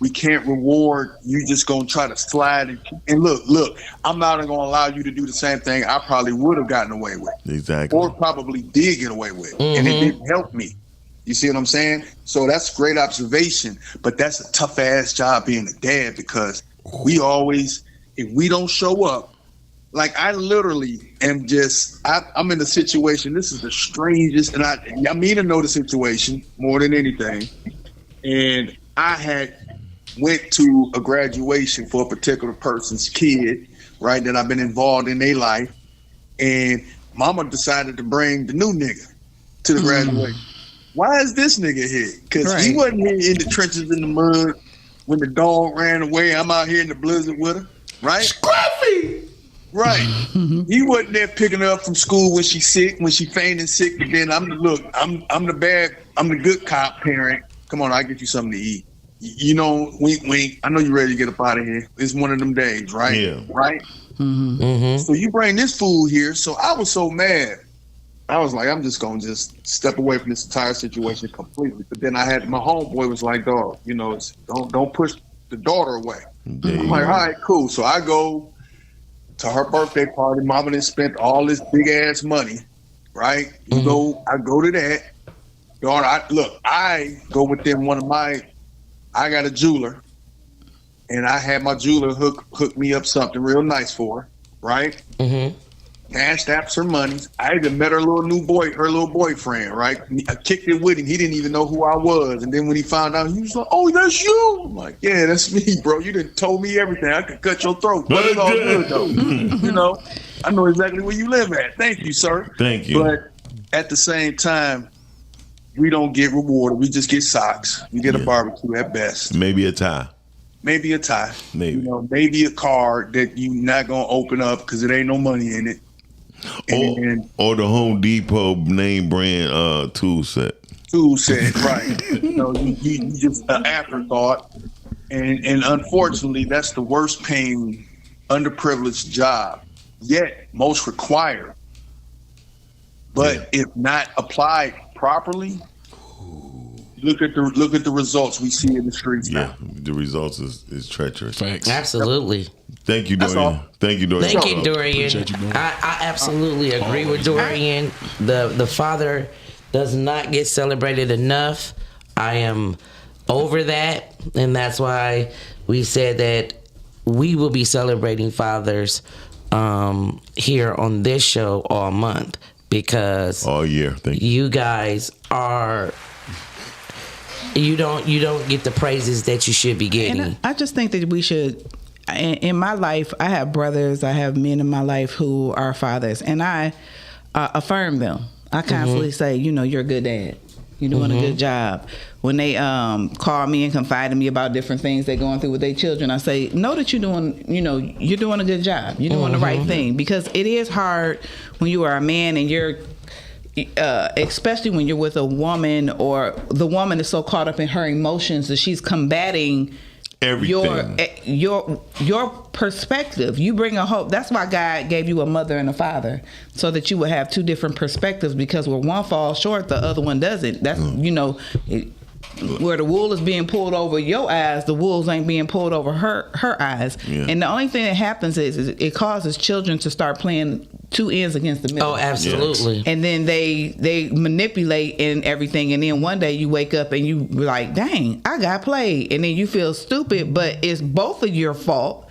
S13: We can't reward you just gonna try to slide. And look, I'm not gonna allow you to do the same thing I probably would have gotten away with.
S2: Exactly.
S13: Or probably did get away with. And it didn't help me. You see what I'm saying? So that's great observation, but that's a tough ass job being a dad because we always, if we don't show up, like I literally am I'm in a situation, this is the strangest, and I mean to know the situation more than anything. And I had went to a graduation for a particular person's kid, right, that I've been involved in their life. And mama decided to bring the new nigga to the graduation. Why is this nigga here? Because he wasn't here in the trenches in the mud when the dog ran away. I'm out here in the blizzard with her, right? Scruffy! Right. He wasn't there picking her up from school when she's sick, when she fainting sick. But then I'm the good cop parent. Come on, I'll get you something to eat. You know, wink. I know you're ready to get up out of here. It's one of them days, right? Yeah. Right? So you bring this food here. So I was so mad. I was like, I'm just going to step away from this entire situation completely. But then I had my homeboy was like, dog, you know, don't push the daughter away. I'm like, all right, cool. So I go to her birthday party. Mama done spent all this big ass money, right? I go to that. Daughter, I go within I got a jeweler, and I had my jeweler hook me up something real nice for her, right? Cash apps her money. I even met her little boyfriend, right? I kicked it with him. He didn't even know who I was. And then when he found out, he was like, oh, that's you. I'm like, yeah, that's me, bro. You done told me everything. I could cut your throat. But it's all good, though. You know, I know exactly where you live at. Thank you, sir. Thank you. But at the same time, we don't get rewarded. We just get socks. We get a barbecue at best.
S2: Maybe a tie.
S13: Maybe a tie.
S2: Maybe.
S13: You know, maybe a card that you not going to open up because it ain't no money in it.
S2: Or the Home Depot name brand tool set.
S13: Tool set, right. You know, you just an afterthought. And unfortunately, that's the worst paying, underprivileged job, yet most required. But if not applied properly, look at the results we see in the streets now.
S2: The results is treacherous.
S11: Thanks. Absolutely.
S2: Thank you, Dorian. Thank you, Dorian.
S11: Thank you, Dorian. I absolutely agree with Dorian. The father does not get celebrated enough. I am over that, and that's why we said that we will be celebrating fathers here on this show all month because
S2: all year. Thank you.
S11: You guys are. You don't get the praises that you should be getting.
S10: And I just think that we should. In my life, I have brothers, I have men in my life who are fathers, and I affirm them. I constantly say, you know, you're a good dad. You're doing a good job. When they call me and confide in me about different things they're going through with their children, I say, know that you're doing a good job. You're doing the right thing. Because it is hard when you are a man and you're especially when you're with a woman or the woman is so caught up in her emotions that she's combating everything. Your perspective. You bring a hope. That's why God gave you a mother and a father, so that you would have two different perspectives. Because where one falls short, the other one doesn't. That's where the wool is being pulled over your eyes, the wolves ain't being pulled over her eyes. Yeah. And the only thing that happens is it causes children to start playing two ends against the middle.
S11: Oh, absolutely.
S10: And then they manipulate and everything, and then one day you wake up and you like, dang, I got played, and then you feel stupid, but it's both of your fault.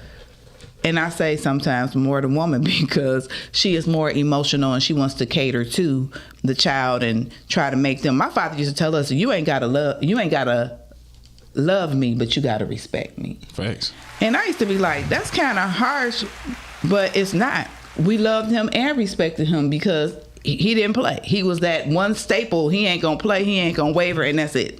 S10: And I say sometimes more the woman because she is more emotional and she wants to cater to the child and try to make them. My father used to tell us, you ain't gotta love me, but you gotta respect me.
S12: Facts.
S10: And I used to be like, that's kind of harsh, but it's not. We loved him and respected him because he didn't play. He was that one staple. He ain't gonna play, he ain't gonna waver, and that's it.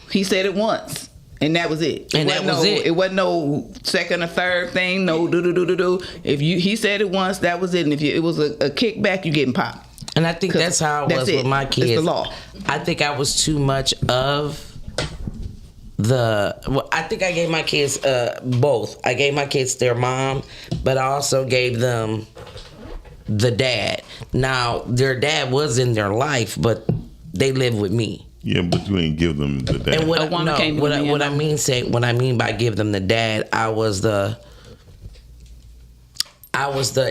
S10: He said it once. And that was it.
S11: And that was it.
S10: It wasn't no second or third thing. No do. If he said it once, that was it. And if it was a kickback, you getting popped.
S11: And I think that's how it was with my kids.
S10: It's the law.
S11: I think I was too much of I think I gave my kids both. I gave my kids their mom, but I also gave them the dad. Now, their dad was in their life, but they live with me.
S2: Yeah, but you ain't give them the dad.
S11: And what I mean by give them the dad, I was the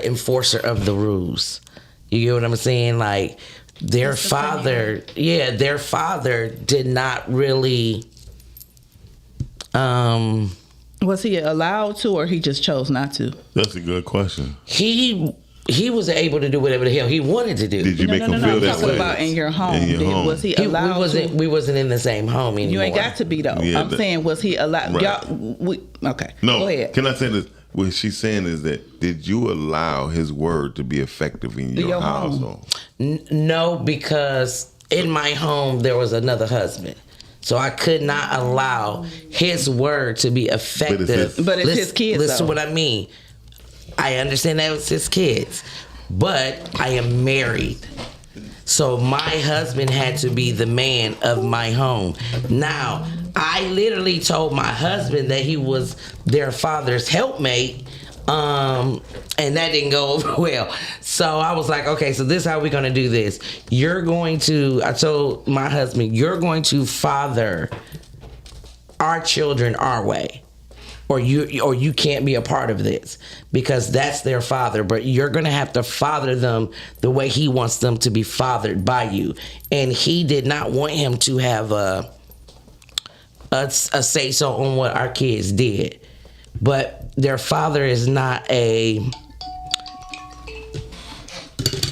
S11: enforcer of the rules. You get what I'm saying? Like their father did not really.
S10: Was he allowed to, or he just chose not to?
S2: That's a good question.
S11: He was able to do whatever the hell he wanted to do.
S2: Did you make him feel that way?
S10: I'm talking about in your home. Was he allowed to?
S11: We wasn't in the same home anymore.
S10: You ain't got to be, though. Yeah, I'm saying, was he allowed?
S2: Right.
S10: Okay.
S2: No,
S10: go ahead.
S2: Can I say this? What she's saying is that, did you allow his word to be effective in your household?
S11: No, because in my home, there was another husband. So I could not allow his word to be effective.
S10: But it's his kids,
S11: Listen
S10: though.
S11: to what I mean. I understand that was his kids, but I am married. So my husband had to be the man of my home. Now, I literally told my husband that he was their father's helpmate, and that didn't go over well. So I was like, okay, so this is how we're going to do this. I told my husband, you're going to father our children our way. Or you can't be a part of this because that's their father. But you're going to have to father them the way he wants them to be fathered by you. And he did not want him to have a say-so on what our kids did. But their father is not I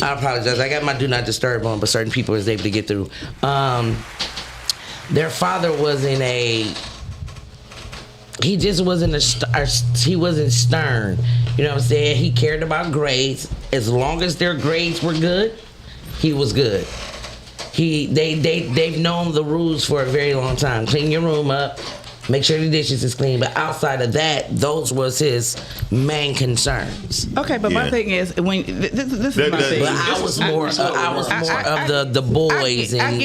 S11: apologize. I got my do not disturb on, but certain people is able to get through. Their father wasn't he just wasn't he wasn't stern. You know what I'm saying? He cared about grades. As long as their grades were good, he was good. They've known the rules for a very long time. Clean your room up, make sure the dishes is clean. But outside of that, those was his main concerns.
S10: Okay, but my thing is when this is my thing.
S11: But I was more of the boys
S10: I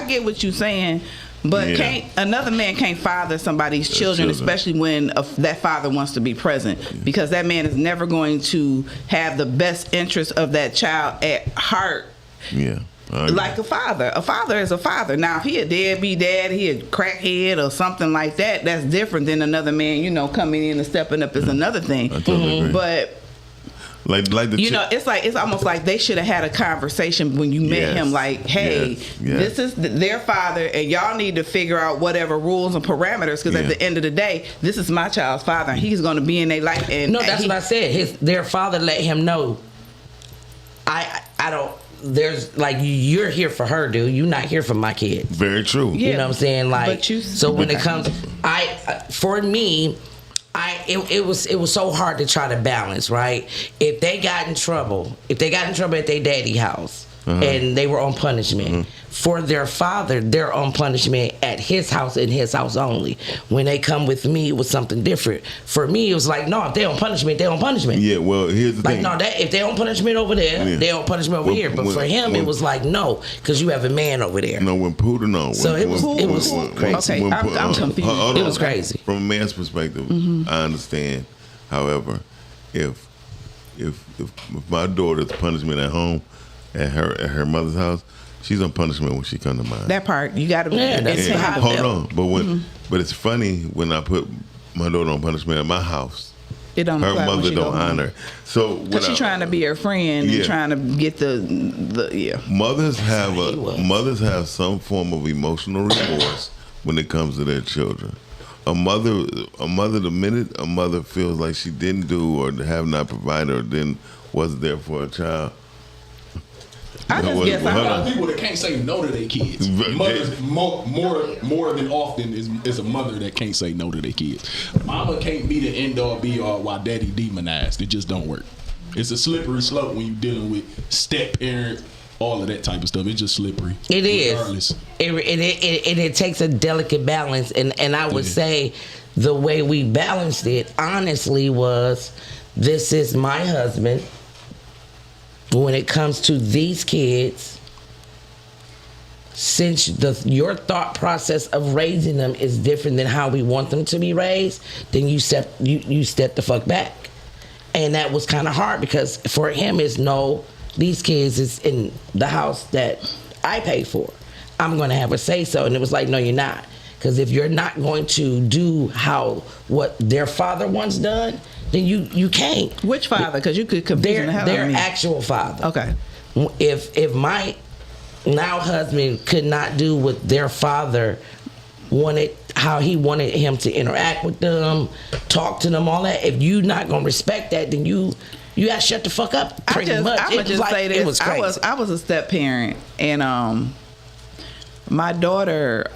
S10: get what you're saying. But another man can't father somebody's children, especially when that father wants to be present, because that man is never going to have the best interest of that child at heart.
S2: Yeah.
S10: Like a father. A father is a father. Now, if he a deadbeat dad, he a crackhead or something like that, that's different than another man, coming in and stepping up is another thing.
S2: I totally agree.
S10: But it's almost like they should have had a conversation when you met him. Like, hey, this is their father, and y'all need to figure out whatever rules and parameters. Because at the end of the day, this is my child's father, and he's going to be in their life. And
S11: no, that's what I said. Their father let him know. I don't. There's like you're here for her, dude. You're not here for my kid.
S2: Very true.
S11: You know what I'm saying? Like, so when it comes, for me. It was so hard to try to balance, right? If they got in trouble at their daddy house and they were on punishment, for their father, they're on punishment at his house and his house only. When they come with me, it was something different. For me, it was like, no, if they on punishment, they on punishment.
S2: Yeah, well, here's the thing.
S11: Like, no, if they on punishment over there, they on punishment over here. But for him, it was like, no, because you have a man over there.
S2: No, when Puda, no.
S11: So it was crazy.
S10: Okay, I'm confused.
S11: It was crazy.
S2: From a man's perspective, I understand. However, if my daughter's punishment at home, at her mother's house, she's on punishment when she come to mine.
S10: That part you got to.
S2: Hold on, but but it's funny when I put my daughter on punishment at my house,
S10: It don't
S2: her
S10: apply when
S2: mother
S10: she
S2: don't
S10: go home.
S2: honor. So
S10: Because she's trying to be her friend and trying to get the yeah.
S2: Mothers have some form of emotional remorse when it comes to their children. A mother, the minute a mother feels like she didn't do or have not provided or then wasn't there for a child.
S12: I just guess a lot of people that can't say no to their kids. Mothers more than often is a mother that can't say no to their kids. Mama can't be the end all be all while daddy demonized. It just don't work. It's a slippery slope when you're dealing with step parent, all of that type of stuff. It's just slippery.
S11: It
S12: regardless.
S11: is. It takes a delicate balance, and I would say the way we balanced it honestly was, this is my husband. When it comes to these kids, since your thought process of raising them is different than how we want them to be raised, then you step the fuck back. And that was kind of hard because for him it's no, these kids is in the house that I pay for. I'm going to have a say so. And it was like, no, you're not. Because if you're not going to do what their father once done, then you can't.
S10: Which father? Because you could confuse the hell out of me.
S11: Their actual father.
S10: Okay.
S11: If my now husband could not do what their father wanted, how he wanted him to interact with them, talk to them, all that. If you not gonna respect that, then you gotta shut the fuck up. Pretty much.
S10: I would just say this.
S11: It was crazy.
S10: I was a step parent, and my daughter,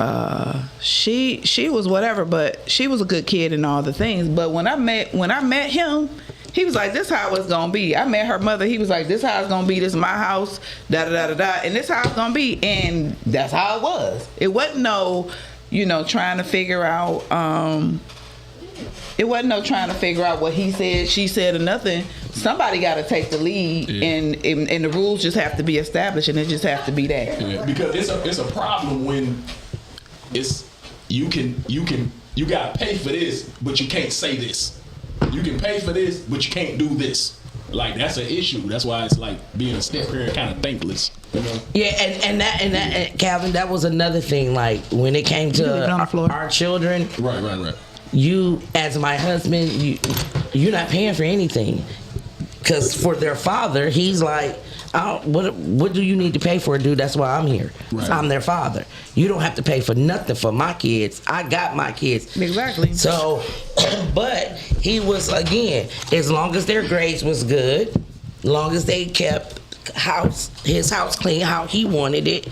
S10: she was whatever, but she was a good kid and all the things. But when I met him, he was like, this how it's gonna be. I met her mother, he was like, this how it's gonna be, this is my house, da da da da da, and this how it's gonna be. And that's how it was. It wasn't no, trying to figure out what he said, she said, or nothing. Somebody got to take the lead, and the rules just have to be established, and it just have to be that.
S12: Yeah, because it's a problem when you gotta pay for this, but you can't say this. You can pay for this, but you can't do this. Like, that's an issue. That's why it's like being a step parent kind of thankless.
S11: Yeah, and that Calvin, that was another thing. Like when it came to our children,
S12: right.
S11: You, as my husband, you're not paying for anything. Because for their father, he's like, what do you need to pay for, dude? That's why I'm here. Right. I'm their father. You don't have to pay for nothing for my kids. I got my kids.
S10: Exactly.
S11: So, but he was, again, as long as their grades was good, long as they kept his house clean how he wanted it,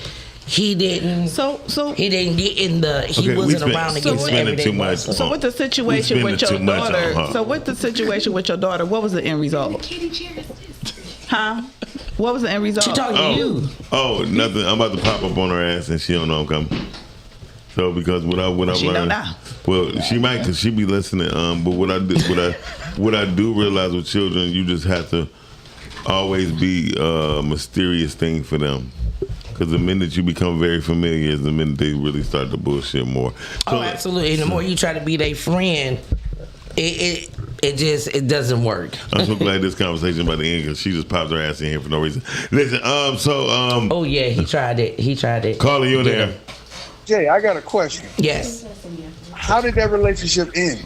S11: he didn't. So he didn't get in the. He wasn't around against everyday
S2: too much.
S10: So with the situation with your daughter. So with the situation with your daughter, what was the end result? Huh? What was the end result?
S11: She talking to you.
S2: Oh, nothing. I'm about to pop up on her ass, and she don't know I'm coming. So because what I learned, well, she might, because she be listening. But what I do realize with children, you just have to always be a mysterious thing for them. Because the minute you become very familiar is the minute they really start to bullshit more. So,
S11: absolutely. And the more you try to be their friend, it doesn't work.
S2: I'm so glad this conversation about the end, because she just popped her ass in here for no reason. Listen, oh yeah,
S11: he tried it.
S2: Carla, you there?
S13: Jay, I got a question.
S11: Yes.
S13: How did that relationship end?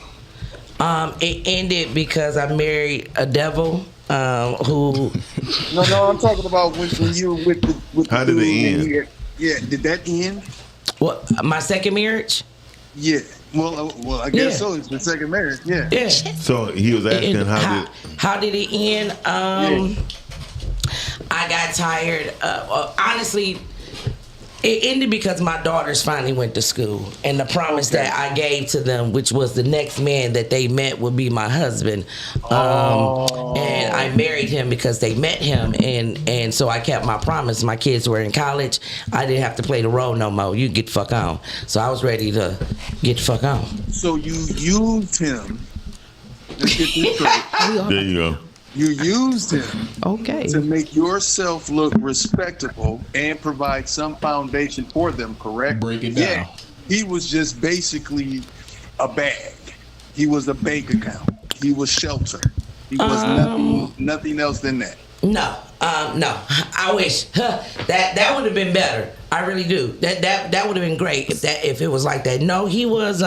S11: It ended because I married a devil. Who?
S13: No, I'm talking about when you were with
S2: How did it end?
S13: Yeah, did that end?
S11: What, my second marriage?
S13: Yeah. Well, I guess so. It's the second marriage. Yeah.
S11: Yeah.
S2: So he was asking
S11: how did it end? I got tired. Honestly, it ended because my daughters finally went to school, and the promise that I gave to them, which was the next man that they met would be my husband. And I married him because they met him, and so I kept my promise. My kids were in college. I didn't have to play the role no more. You get the fuck on. So I was ready to get the fuck on.
S13: So you used him. Let's get this straight.
S2: There you go.
S13: You used him to make yourself look respectable and provide some foundation for them, correct?
S12: Break it down.
S13: Yeah, he was just basically a bag. He was a bank account. He was shelter. He was nothing else than that.
S11: No. I wish that would have been better. I really do. That would have been great if it was like that. No, he was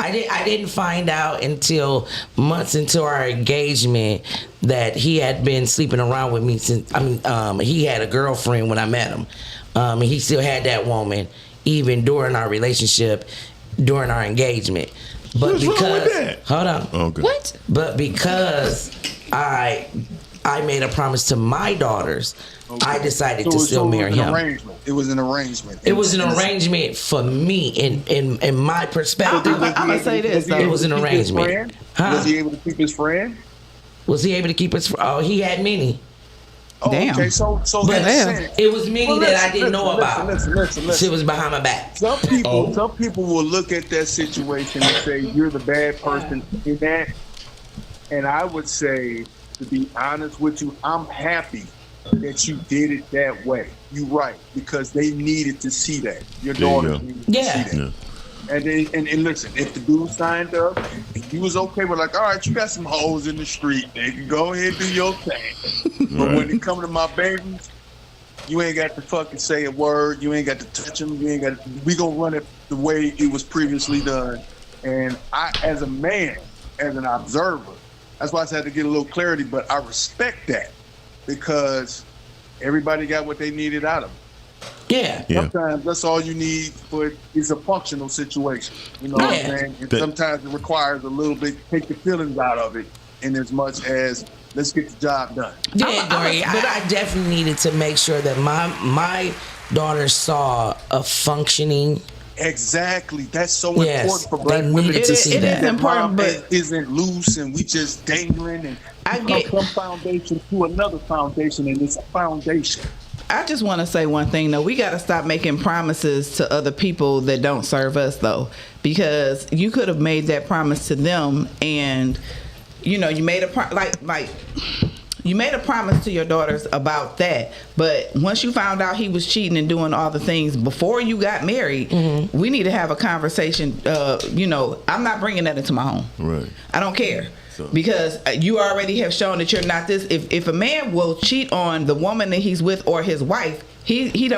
S11: I didn't find out until months into our engagement that he had been sleeping around with me since. He had a girlfriend when I met him, and he still had that woman even during our relationship, during our engagement. But
S2: What's
S11: because
S2: wrong with that?
S11: hold on,
S2: Okay.
S11: what? But because I made a promise to my daughters.
S13: Okay.
S11: I decided to still marry him.
S13: It was an arrangement.
S11: It was an arrangement for me in my perspective.
S10: I'm gonna say this though.
S11: It was an arrangement. Huh?
S13: Was he able to keep his friend?
S11: Was he able to keep his? Oh, he had many.
S13: Oh,
S10: Damn.
S13: okay. So
S11: But
S13: that's
S11: it was many
S13: Well,
S11: that I didn't know about.
S13: Listen.
S11: Shit was behind my back.
S13: Some people will look at that situation and say you're the bad person in that. And I would say, to be honest with you, I'm happy that you did it that way. You're right, because they needed to see that. Your daughters needed to see that. And listen, if the dude signed up, if he was okay with like, all right, you got some hoes in the street, they can go ahead and do your thing. But when it come to my babies, you ain't got to fucking say a word. You ain't got to touch them. You ain't got to, we gonna run it the way it was previously done. And I, as a man, as an observer, that's why I had to get a little clarity, but I respect that because everybody got what they needed out of it.
S11: Yeah.
S13: Sometimes that's all you need for it's a functional situation. You know what I'm saying? And sometimes it requires a little bit, take the feelings out of it, in as much as let's get the job done.
S11: Yeah, Dory, but I definitely needed to make sure that my daughter saw a functioning.
S13: Exactly. That's so important for black women
S11: to see that.
S13: It is important, but isn't loose and we just dangling and from foundation to another foundation, and it's a foundation.
S10: I just want to say one thing though. We got to stop making promises to other people that don't serve us though, because you could have made that promise to them, and you know you made a you made a promise to your daughters about that. But once you found out he was cheating and doing all the things before you got married, we need to have a conversation. I'm not bringing that into my home. Right. I don't care. Because you already have shown that you're not this. If a man will cheat on the woman that he's with or his wife, he need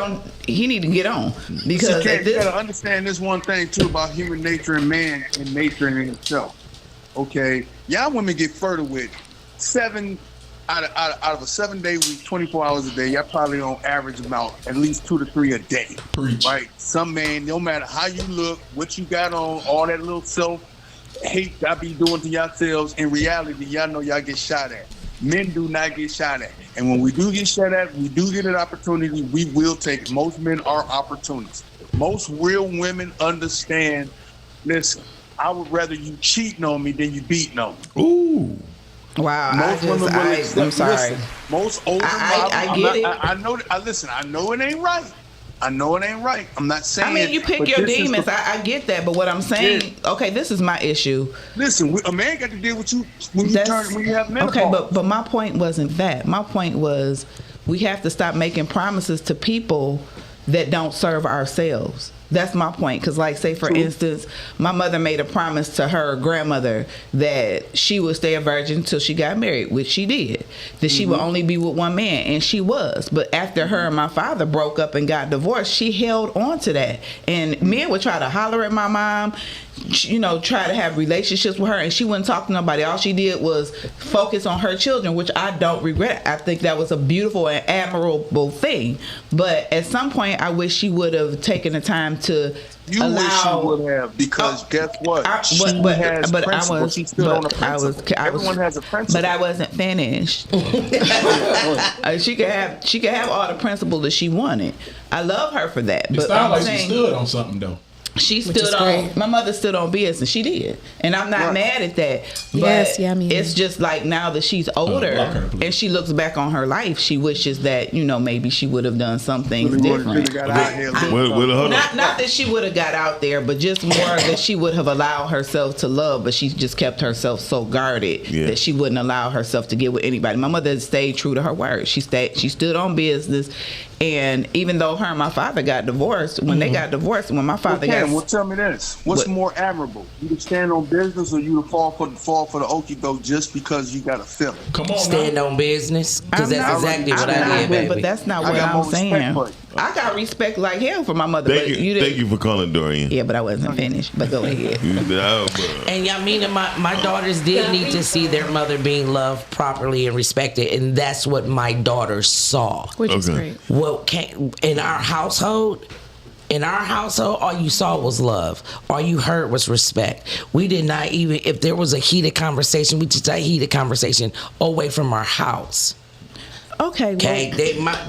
S10: to get on. Because
S13: you gotta understand this one thing too about human nature and man and nature in itself. Okay, y'all women get fertile with 7 out of a 7-day week, 24 hours a day. Y'all probably on average about at least 2 to 3 a day.
S12: Preach.
S13: Right? Some man, no matter how you look, what you got on, all that little self hate y'all be doing to yourselves, in reality, y'all know y'all get shot at. Men do not get shot at. And when we do get shot at, we do get an opportunity, we will take it. Most men are opportunists. Most real women understand, listen, I would rather you cheating on me than you beating on me.
S10: Ooh. Wow. I'm sorry.
S13: Listen, most older
S10: I get it.
S13: I know. Listen, I know it ain't right. I know it ain't right. I'm not saying.
S10: I mean, you pick your demons. I get that, but what I'm saying, okay, this is my issue.
S13: Listen, a man got to deal with you when you have menopause.
S10: Okay, but my point wasn't that. My point was we have to stop making promises to people that don't serve ourselves. That's my point. Because, like, say, for instance, my mother made a promise to her grandmother that she would stay a virgin until she got married, which she did. That she would only be with one man, and she was. But after her and my father broke up and got divorced, she held on to that. And men would try to holler at my mom, try to have relationships with her, and she wouldn't talk to nobody. All she did was focus on her children, which I don't regret. I think that was a beautiful and admirable thing. But at some point, I wish she would have taken the time to allow.
S13: Wish she would have, because guess what? Everyone has a principle.
S10: But I wasn't finished. She could have all the principles that she wanted. I love her for that.
S12: It sounds like she stood on something though.
S10: She stood on. My mother stood on business. She did, and I'm not mad at that. But it's just like now that she's older and she looks back on her life, she wishes that maybe she would have done some things different. Not that she would have got out there, but just more that she would have allowed herself to love. But she just kept herself so guarded that she wouldn't allow herself to get with anybody. My mother stayed true to her word. She stood on business. And even though her and my father got divorced, when they got divorced, when my father
S13: well, tell me this: what's more admirable, you to stand on business, or you to fall for the okie doke just because you got a feeling?
S12: Come on,
S11: stand on business, because that's exactly what I did, baby.
S10: But that's not what I'm saying. I got respect like hell for my mother.
S2: Thank you for calling, Dorian.
S10: Yeah, but I wasn't finished. But go ahead.
S11: And Yamina, my daughters did need to see their mother being loved properly and respected, and that's what my daughters saw.
S14: Which is great.
S11: Well, in our household, all you saw was love. All you heard was respect. We did not even, if there was a heated conversation, we just had a heated conversation away from our house.
S10: Okay.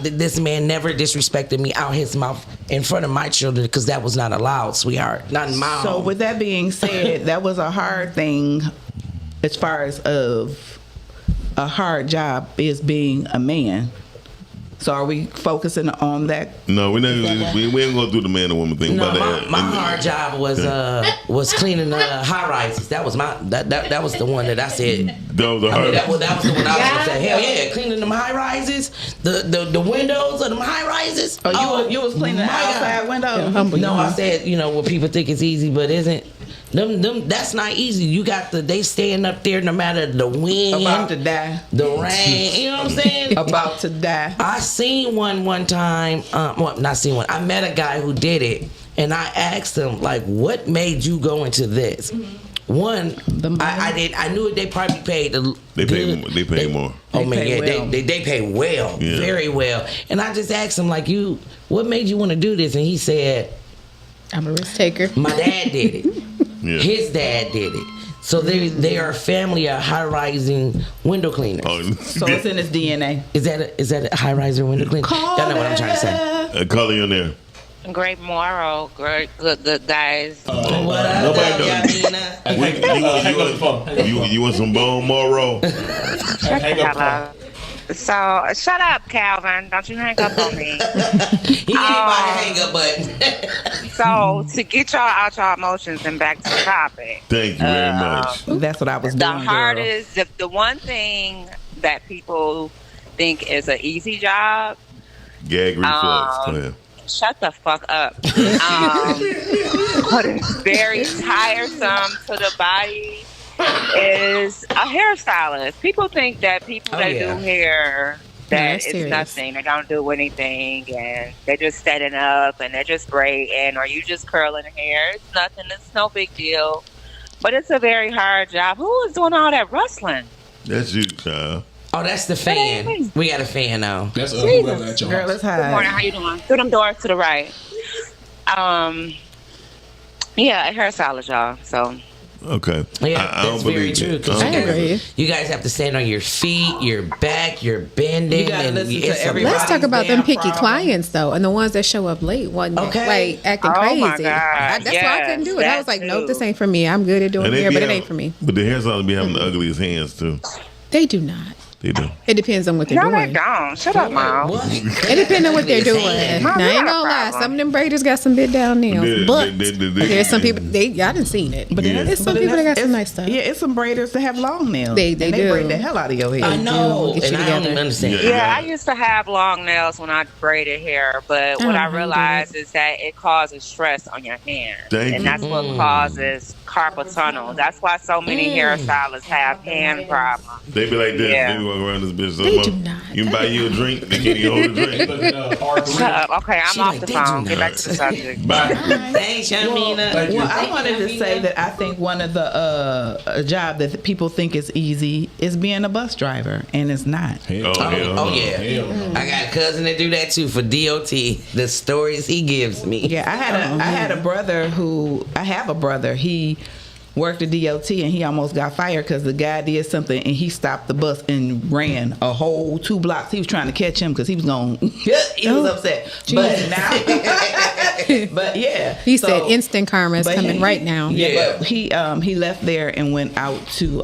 S11: This man never disrespected me out his mouth in front of my children because that was not allowed, sweetheart. Not in my home.
S10: So with that being said, that was a hard thing as far as a hard job is being a man. So are we focusing on that?
S2: No, we ain't gonna do the man and woman thing.
S11: No, my hard job was cleaning the high rises. That was that was the one that I said.
S2: That was the hard.
S11: That was the one I was gonna say. Hell yeah, cleaning them high rises, the windows of them high rises.
S10: Oh, you was cleaning the outside windows?
S11: No, I said what people think is easy, but isn't. Them that's not easy. You got they staying up there no matter the wind,
S10: about to die,
S11: the rain. You know what I'm saying?
S10: About to die.
S11: I seen one time. Well, not seen one. I met a guy who did it, and I asked him like, "What made you go into this?" Mm-hmm. One, I knew they probably paid.
S2: They pay more.
S11: Oh man, yeah, they pay well, very well. And I just asked him like, what made you want to do this? And he said,
S14: I'm a risk taker.
S11: My dad did it. Yeah. His dad did it. So they are a family of high-rising window cleaners.
S2: Oh.
S10: So it's in his DNA.
S11: Is that a high-riser window cleaner? Y'all know what I'm trying to say.
S2: Call you on there.
S15: Great moral, good guys.
S11: What up, Yamina?
S2: You want some bone marrow?
S15: So shut up, Calvin. Don't you hang up on me.
S11: He ain't about to hang up button.
S15: So to get y'all out y'all emotions and back to the topic.
S2: Thank you very much.
S10: That's what I was doing.
S15: The hardest, the one thing that people think is an easy job.
S2: Gag reflex.
S15: Shut the fuck up. But it's very tiresome to the body. Is a hairstylist. People think that people that do hair that it's nothing. They don't do anything, and they're just setting up and they're just braiding, or you just curling hair. It's nothing. It's no big deal. But it's a very hard job. Who is doing all that rustling?
S2: That's you, child.
S11: Oh, that's the fan. We got a fan now.
S12: That's whoever at your house.
S10: Girl, let's hide.
S15: Good morning. How you doing? Through them doors to the right. Yeah, a hairstylist, y'all. So.
S2: Okay.
S11: Yeah, that's very true.
S14: I agree.
S11: You guys have to stand on your feet, your back, you're bending.
S14: Let's talk about them picky clients though, and the ones that show up late, like acting crazy.
S15: My God.
S14: That's why I couldn't do it. I was like, nope, this ain't for me. I'm good at doing hair, but it ain't for me.
S2: But the hairstylists be having the ugliest hands too.
S14: They do not.
S2: They do.
S14: It depends on what they're doing.
S15: No, they don't. Shut up, Mom.
S14: It depends on what they're doing. Now, I ain't gonna lie. Some of them braiders got some bit down nails, but there's some people. Y'all done seen it, but there's some people that got some nice stuff.
S10: Yeah, it's some braiders that have long nails.
S14: They do.
S10: They braid the hell out of your hair.
S11: I know, and I don't understand.
S15: Yeah, I used to have long nails when I braided hair, but what I realized is that it causes stress on your hands, and that's what causes carpal tunnel. That's why so many hairstylists have hand problems.
S2: They be like this. They be walking around this bitch. They do not. You can buy you a drink. They can't even hold a drink.
S15: Shut up. Okay, I'm off the phone. Get back to the subject.
S11: Bye. Thanks, Yamina.
S10: Well, I wanted to say that I think one of the job that people think is easy is being a bus driver, and it's not.
S11: Oh yeah. I got a cousin that do that too for DOT. The stories he gives me.
S10: Yeah, I have a brother. He worked at DOT and he almost got fired because the guy did something and he stopped the bus and ran a whole 2 blocks. He was trying to catch him because he was going. He was upset. But now, But yeah,
S14: he said instant karma is coming right now.
S10: Yeah, but he left there and went out to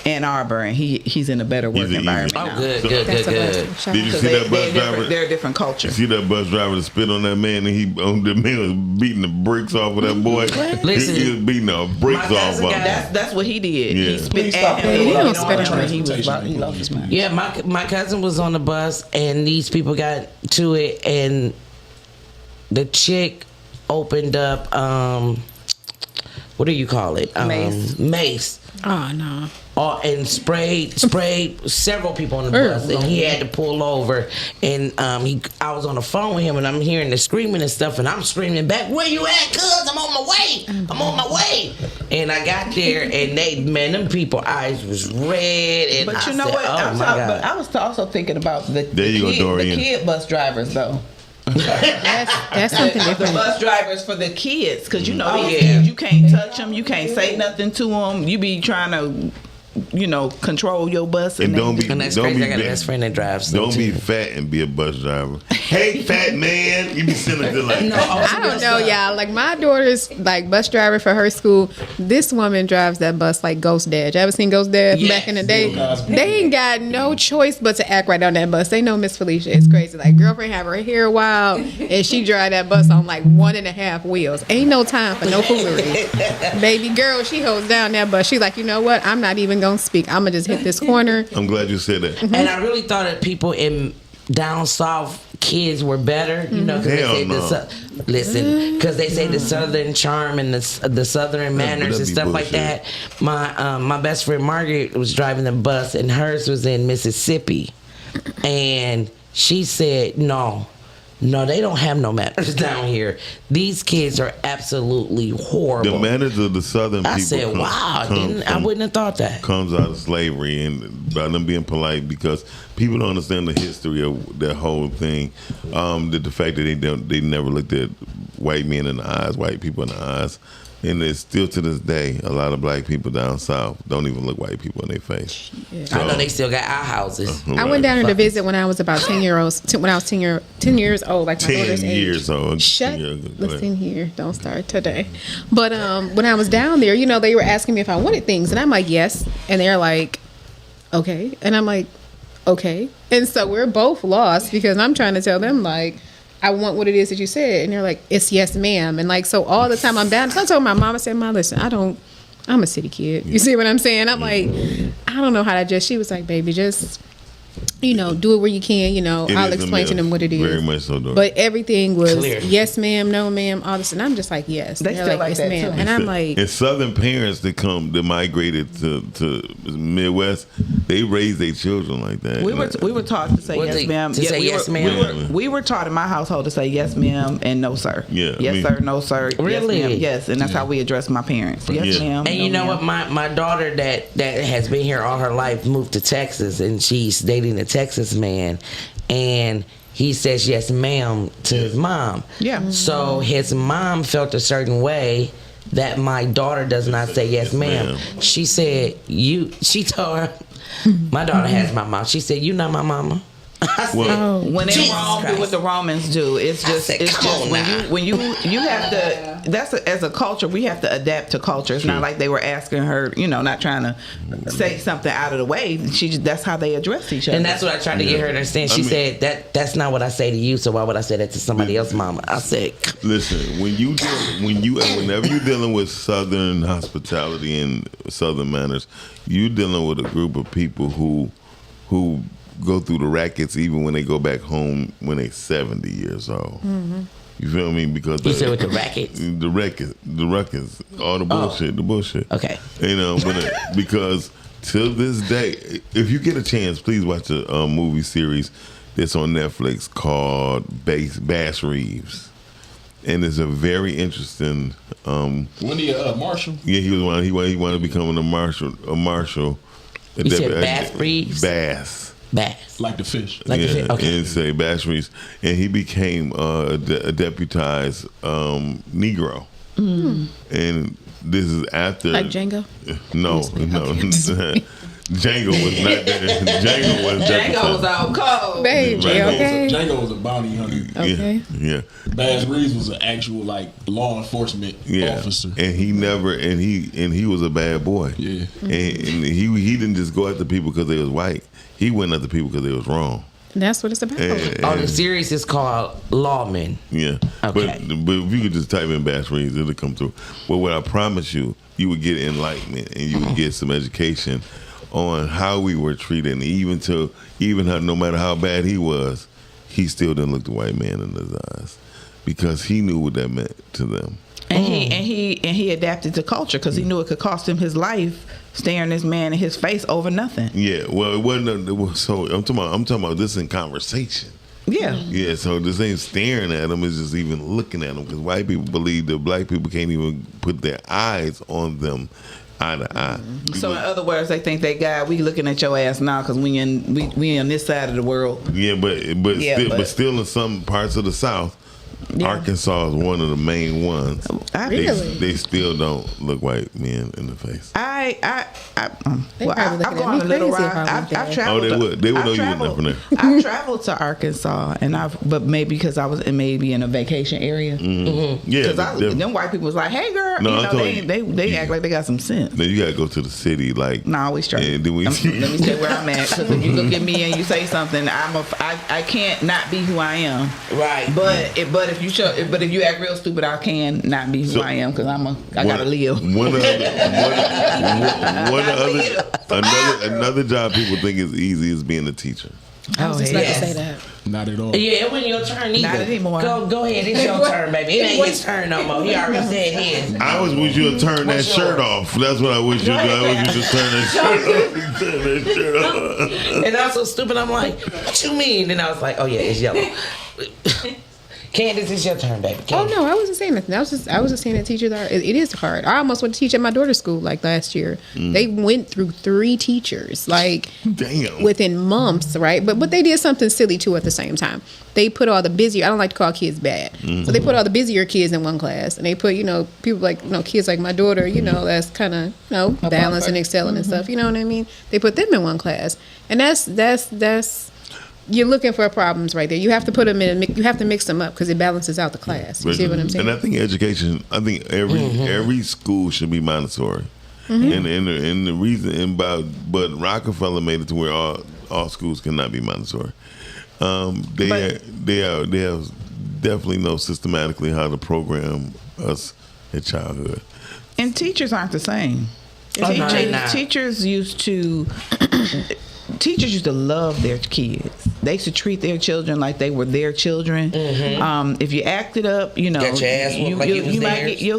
S10: Ann Arbor, and he's in a better work environment now.
S11: Oh, good. Did
S2: you see that bus driver?
S10: They're a different culture.
S2: You see that bus driver that spit on that man, and the man was beating the bricks off of that boy.
S11: Listen,
S2: he was beating the bricks off of him.
S10: That's what he did.
S2: Yeah.
S10: He spit at him.
S14: He don't spit on him.
S10: He lost his mind.
S11: Yeah, my cousin was on the bus, and these people got to it, and the chick opened up what do you call it? Mace.
S14: Oh no.
S11: And sprayed several people on the bus, and he had to pull over. And I was on the phone with him, and I'm hearing the screaming and stuff, and I'm screaming back, "Where you at, cuz? I'm on my way. I'm on my way." And I got there, and them people eyes was red. And
S10: But
S11: I
S10: you know
S11: said,
S10: what?
S11: Oh my God.
S10: But I was also thinking about the kid bus drivers, though.
S14: That's something different.
S10: The bus drivers for the kids, because these kids, you can't touch them, you can't say nothing to them. You be trying to, control your bus.
S2: And don't be.
S11: And that's crazy. I got a best friend that drives.
S2: Don't be fat and be a bus driver. Hey, fat man, you be sitting there like.
S14: I don't know, y'all. Like my daughter's like bus driver for her school. This woman drives that bus like Ghost Dad. You ever seen Ghost Dad back in the day? They ain't got no choice but to act right on that bus. They know Miss Felicia. It's crazy. Like girlfriend have her hair wild, and she drive that bus on like 1.5 wheels. Ain't no time for no foolery. Baby girl, she holds down that bus. She like, you know what? I'm not even gonna speak. I'm gonna just hit this corner.
S2: I'm glad you said that.
S11: And I really thought that people in down south kids were better, because they say because they say the southern charm and the southern manners and stuff like that. My best friend Margaret was driving the bus, and hers was in Mississippi, and she said no, they don't have no manners down here. These kids are absolutely horrible.
S2: The manners of the southern people.
S11: I said, wow, I wouldn't have thought that.
S2: Comes out of slavery and by them being polite, because people don't understand the history of that whole thing. The fact that they never looked at white men in the eyes, white people in the eyes. And it's still to this day, a lot of black people down south don't even look white people in their face.
S11: Yeah. So, I know they still got our houses.
S14: I went down there to visit when I was about 10 years old. When I was 10 years old, like my
S2: 10
S14: daughter's age.
S2: years old.
S14: Listen here, don't start today. But when I was down there, they were asking me if I wanted things, and I'm like, yes. And they're like, okay. And I'm like, okay. And so we're both lost because I'm trying to tell them like, I want what it is that you said. And they're like, it's yes, ma'am. And like, so all the time I'm down. So I told my mom, I said, Mom, listen, I'm a city kid. You see what I'm saying? I'm like, I don't know how to just, she was like, baby, just, do it where you can, I'll explain to them what it is.
S2: Very much so, though.
S14: But everything was
S11: clear.
S14: Yes, ma'am, no, ma'am, all this. And I'm just like, yes.
S10: They
S14: they're
S10: still
S14: like,
S10: like
S14: yes,
S10: that,
S14: ma'am.
S10: too.
S14: And I'm like.
S2: And southern parents that migrated to Midwest, they raise their children like that.
S10: We were taught to say yes, ma'am.
S11: Yes, ma'am.
S10: We were taught in my household to say yes, ma'am, and no, sir.
S2: Yeah.
S10: Yes, sir, no, sir.
S11: Really?
S10: Yes, ma'am. Yes, and that's how we address my parents. Yes, ma'am.
S11: And you know what? My daughter that has been here all her life moved to Texas, and she's dating a Texas man, and he says yes, ma'am to his mom.
S10: Yeah.
S11: So his mom felt a certain way that my daughter does not say yes, ma'am. She said she told her, my daughter has my mom. She said, you not my mama.
S10: When they do what the Romans do, it's just when you have to. As a culture, we have to adapt to culture. It's not like they were asking her, not trying to say something out of the way. That's how they address each other.
S11: And that's what I tried to get her to understand. She said that's not what I say to you. So why would I say that to somebody else's mama? I said,
S2: listen, whenever you're dealing with Southern hospitality and Southern manners, you're dealing with a group of people who go through the rackets even when they go back home when they're 70 years old. Mm-hmm. You feel me? Because
S11: you said with the rackets,
S2: the ruckus, all the bullshit,
S11: Okay,
S2: because till this day, if you get a chance, please watch a movie series that's on Netflix called Bass Reeves, and it's a very interesting.
S12: When he marshal?
S2: Yeah, he wanted to become a marshal.
S11: You said Bass Reeves?
S2: Bass.
S12: Like the fish.
S2: Okay. And say Bass Reeves. And he became a deputized Negro. Mm. And this is after.
S14: Like Django?
S2: No. Django was not there. Django was
S5: out cold.
S14: Baby, okay.
S12: Django was a bounty hunter.
S14: Okay.
S2: Yeah.
S12: Baz Reeves was an actual like law enforcement officer.
S2: And he was a bad boy.
S12: Yeah.
S2: And he didn't just go after people because they was white. He went after people because they was wrong.
S14: And that's what it's about.
S11: The series is called Lawmen.
S2: Yeah.
S11: Okay.
S2: But if you could just type in Baz Reeves, it'll come through. But what I promise you, you would get enlightenment and you would get some education on how we were treated, and even how, no matter how bad he was, he still didn't look the white man in his eyes because he knew what that meant to them.
S10: And he adapted to culture because he knew it could cost him his life staring this man in his face over nothing.
S2: Yeah, well, it wasn't. So I'm talking about this in conversation.
S10: Yeah.
S2: Yeah, so this ain't staring at him, it's just even looking at him because white people believe that black people can't even put their eyes on them eye to eye.
S10: So in other words, they think we looking at your ass now because we on this side of the world.
S2: Yeah, but still in some parts of the South, Arkansas is one of the main ones. They still don't look white men in the face.
S10: I've gone a little ride. I've traveled.
S2: They would know you were from there.
S10: I've traveled to Arkansas, but maybe because I was in a vacation area.
S2: Mm-hmm. Yeah,
S10: because them white people was like, "Hey, girl," they act like they got some sense.
S2: Then you gotta go to the city, like.
S10: No, always try.
S2: Let me
S10: say where I'm at, because if you look at me and you say something, I can't not be who I am.
S11: Right.
S10: But if you act real stupid, I can not be who I am because I gotta live.
S2: Another job people think is easy is being a teacher.
S14: I was just about to say that.
S12: Not at all.
S11: Yeah, it wasn't your turn either.
S10: Not anymore.
S11: Go ahead, it's your turn, baby. It ain't his turn no more. He already said his.
S2: I wish you would turn that shirt off. That's what I wish you would do. I wish you just turn that shirt off.
S11: And I was so stupid. I'm like, what you mean? And I was like, oh yeah, it's yellow. Candace, it's your turn, baby.
S14: Candace. Oh no, I wasn't saying nothing. I was just saying that teachers it is hard. I almost went to teach at my daughter's school like last year. They went through 3 teachers within months, right? But they did something silly too at the same time. They put all the busier. I don't like to call kids bad, so they put all the busier kids in one class, and they put people like kids like my daughter, that's kind of balanced and excelling and stuff. You know what I mean? They put them in one class, and that's. You're looking for problems right there. You have to put them in. You have to mix them up because it balances out the class. You see what I'm saying?
S2: And I think education. I think every school should be Montessori. Mm-hmm. And the reason, but Rockefeller made it to where all schools cannot be Montessori. They have definitely know systematically how to program us at childhood.
S10: And teachers aren't the same. Teachers used to love their kids. They used to treat their children like they were their children. Mm-hmm. If you acted up, you'll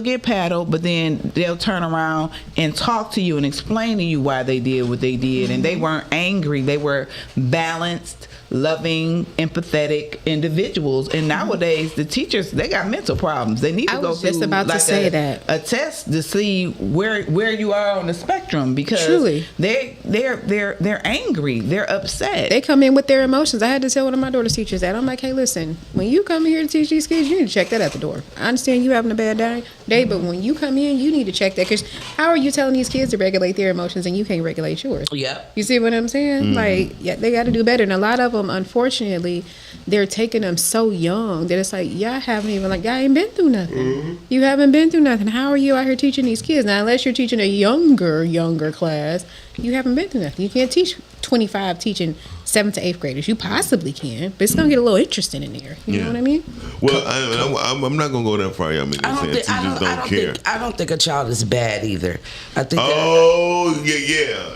S10: get paddled, but then they'll turn around and talk to you and explain to you why they did what they did. Mm-hmm. And they weren't angry. They were balanced, loving, empathetic individuals. And nowadays, the teachers, they got mental problems. They need to go through a test to see where you are on the spectrum, because truly they're angry. They're upset.
S14: They come in with their emotions. I had to tell one of my daughter's teachers that. I'm like, hey, listen, when you come here to teach these kids, you need to check that at the door. I understand you having a bad day, but when you come in, you need to check that, because how are you telling these kids to regulate their emotions and you can't regulate yours?
S11: Yeah.
S14: You see what I'm saying? Mm-hmm. They got to do better. And a lot of them, unfortunately, they're taking them so young that it's like, y'all ain't been through nothing. Mm-hmm. You haven't been through nothing. How are you out here teaching these kids? Now, unless you're teaching a younger class, you haven't been through nothing. You can't teach 25 teaching 7th to 8th graders. You possibly can, but it's gonna get a little interesting in there. You know what I mean?
S2: Well, I'm not gonna go that far. Teachers don't care.
S11: I don't think a child is bad either. I think.